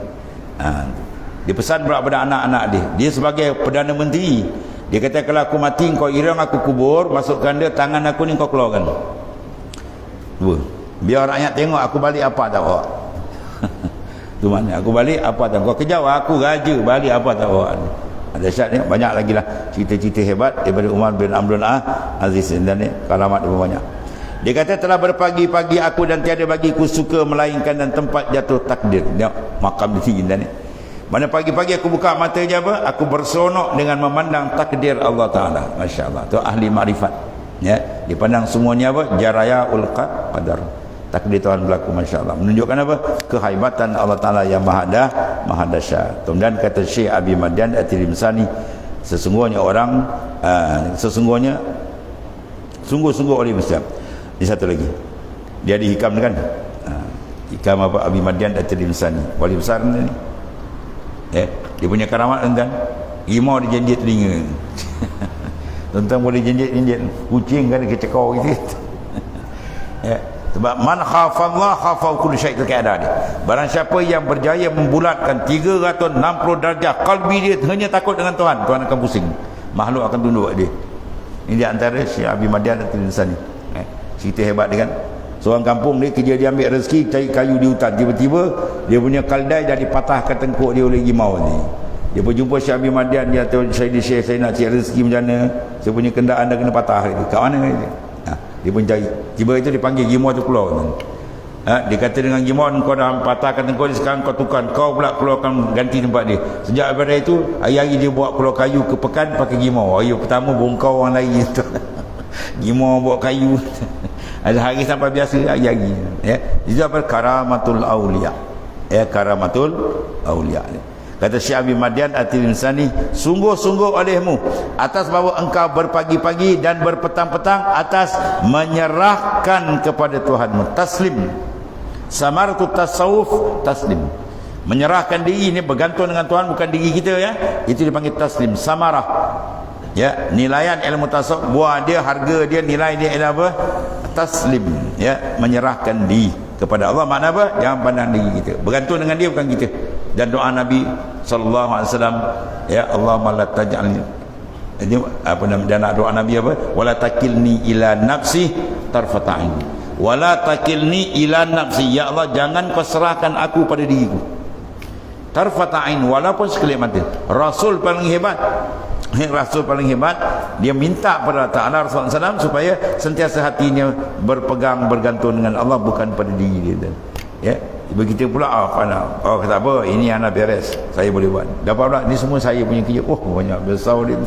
Dia pesan kepada anak-anak dia sebagai Perdana Menteri. Dia kata, kalau aku mati kau irang aku kubur, masukkan dia, tangan aku ni kau keluarkan. Dua. Biar rakyat tengok aku balik apa tak bawa. Tu maknanya aku balik apa tak. Kau kejar aku raja, balik apa tak bawa. Ada syarat ni banyak lagi lah cerita-cerita hebat daripada Umar bin Abdul Aziz, dan ni karamat dia banyak. Dia kata, telah berpagi-pagi aku dan tiada bagiku suka melainkan dan tempat jatuh takdir. Dia makam di sini dan ni. Mana pagi-pagi aku buka mata je apa? Aku bersonok dengan memandang takdir Allah Ta'ala. Masya Allah. Tu ahli makrifat. Ya. Dipandang semuanya apa? Jarayaul qadar. Takdir Tuhan berlaku, Masya Allah. Menunjukkan apa? Kehaibatan Allah Ta'ala yang maha dahsyat. Kemudian kata Syekh Abi Madian At-Tilimsani, sesungguhnya orang sungguh-sungguh oleh Muslim. Ini satu lagi. Dia ada hikam kan? Hikam apa? Abi Madian At-Tilimsani. Wali besar ni. Dia punya karamat tuan-tuan, rimau dia jenjit telinga. Tuan-tuan boleh jenjit kucing kan kecekau gitu. Sebab man khafallah khafa kullu syai' terkadar dia. Barang siapa yang berjaya membulatkan 360 darjah kalbi dia hanya takut dengan Tuhan, Tuhan akan pusing. Makhluk akan tunduk dia. Ini di antara Syekh Abi Madian At-Tilimsani. Cerita hebat dia kan. Seorang kampung dia kerja, dia ambil rezeki cari kayu di hutan, tiba-tiba dia punya kaldai dah dipatahkan tengkuk dia oleh rimau ni. Dia berjumpa Syekh Abi Madian, dia kata, Syekh saya nak cari rezeki macam mana, saya punya kendaan dah kena patah dia. Kat mana dia? Dia pun cari, tiba itu dipanggil rimau tu keluar. Dia kata dengan rimau, kau dah patahkan tengkuk dia, sekarang kau tukar, kau pula keluarkan ganti tempat dia. Sejak daripada itu hari-hari dia bawa keluar kayu ke pekan pakai rimau. Hari pertama bongkau orang lain tu. Rimau bawa kayu. Ada hari sampai biasa hari-hari. Ya. Itu apa? Karamatul aulia. Karamatul aulia. Kata Syekh Abi Madian At-Tilimsani, sungguh-sungguh olehmu atas bahawa engkau berpagi-pagi dan berpetang-petang atas menyerahkan kepada Tuhanmu. Taslim. Samaratu tasawuf, taslim. Menyerahkan diri ini bergantung dengan Tuhan, bukan diri kita ya. Itu dipanggil taslim. Samarah. Ya, nilaian ilmu tasawuf, buah dia, harga dia, nilai dia adalah apa? Taslim, ya, menyerahkan diri kepada Allah. Makna apa? Jangan pandang diri kita, bergantung dengan dia, bukan kita. Dan doa Nabi sallallahu alaihi wasallam, ya, Allahumma la taj'alni, ini apa nama dan doa Nabi apa? Wala takilni ila nafsi tarfata ain. Wala takilni ila nafsi, ya Allah jangan kau serahkan aku pada diriku. Tarfata ain, walaupun sekelip mata. Rasul paling hebat, dia minta pada Ta'ala Rasulullah SAW supaya sentiasa hatinya berpegang, bergantung dengan Allah, bukan pada diri dia. Ya, begitu pula kata apa, ini anak beres, saya boleh buat. Dapat pula ni semua saya punya kerja. Banyak besar dia.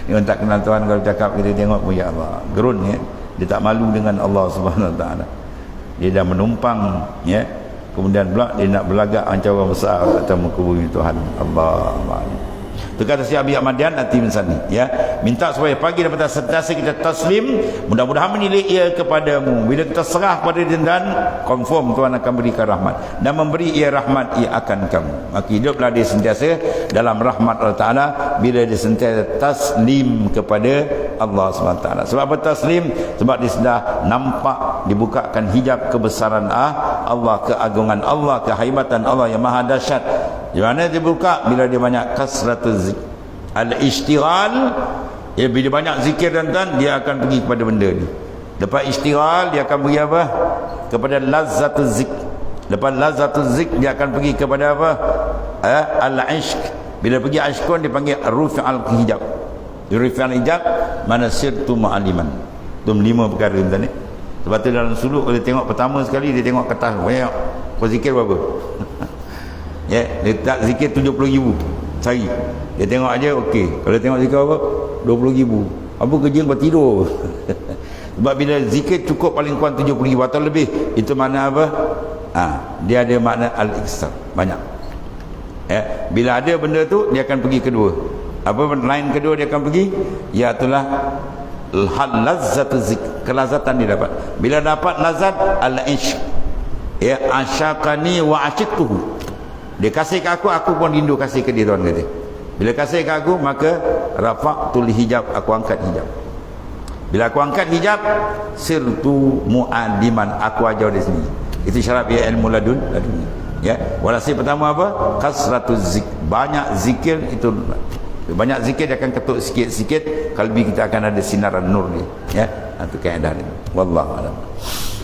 Dia tak kenal Tuhan, kalau cakap kita tengok, ya Allah, gerun ya. Dia tak malu dengan Allah Subhanahu Wa Taala. Dia dah menumpang ya. Kemudian pula dia nak berlagak macam orang besar atau mengkuburi Tuhan. Allah. Itu kata Syekh Abi Madian At-Tilimsani, ya, minta supaya pagi dan petang sentiasa kita taslim, mudah-mudahan menilai ia kepadamu. Bila kita serah pada dia dan confirm, Tuhan akan berikan rahmat, dan memberi ia rahmat, ia akan kamu. Maka hiduplah dia sentiasa dalam rahmat Allah Ta'ala bila dia sentiasa taslim kepada Allah SWT. Sebab apa taslim? Sebab dia sudah nampak dibukakan hijab kebesaran Allah, keagungan Allah, kehaibatan Allah yang maha dahsyat. Di mana dia buka? Bila dia banyak kasratuz al-ishtighal, ya, bila banyak zikir dan dia akan pergi kepada benda ni. Lepas ishtighal dia akan pergi apa? Kepada lazzatuz zik. Lepas lazzatuz zik dia akan pergi kepada apa? Al-ishq. Bila pergi ashkun dia panggil rufi'al hijab. Rufi'al hijab mana sirtu ma'aliman. Itu 5 perkara ni. Sebab tu dalam suluk kalau tengok pertama sekali dia tengok kertas banyak. Kau zikir berapa? Ya, dia tak zikir 70,000 sehari. Dia tengok aja okey. Kalau tengok zikir apa? 20,000. Apa kerja kau tidur? Sebab bila zikir cukup paling kurang 70,000 atau lebih, itu makna apa? Dia ada makna al-iksar, banyak. Ya, bila ada benda tu dia akan pergi kedua. Apa lain kedua dia akan pergi? Ya itulah lazzatu zik, kelazatan dia dapat. Bila dapat lazat al-ishq. Ya, asyaqani wa asyiqtuhu. Dia kasih ke aku pun rindu kasih ke dia, Tuhan kata. Bila kasih ke aku, maka rafa'tul hijab, aku angkat hijab. Bila aku angkat hijab, sirtu mu'adiman, aku ajar di sini. Itu syarat ya ilmu ladun. Ya, walhasil pertama apa? Kasratuz zik, banyak zikir. Itu banyak zikir dia akan ketuk sikit-sikit, kalbi kita akan ada sinaran nur ni. Ya, itu kaedah ni. Wallahu a'lam.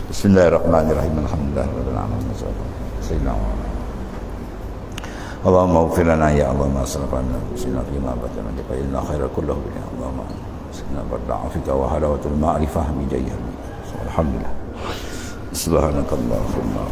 Bismillahirrahmanirrahim. Alhamdulillahirabbil alamin. Sayyidina Allahumma ighfir lana ya Allah ma salafana sina fi ma batana fa inna khairal kullahu bi Allahumma sina barda'afika wa halawatul ma'rifah bi jayyah. Alhamdulillah. Subhanakallahumma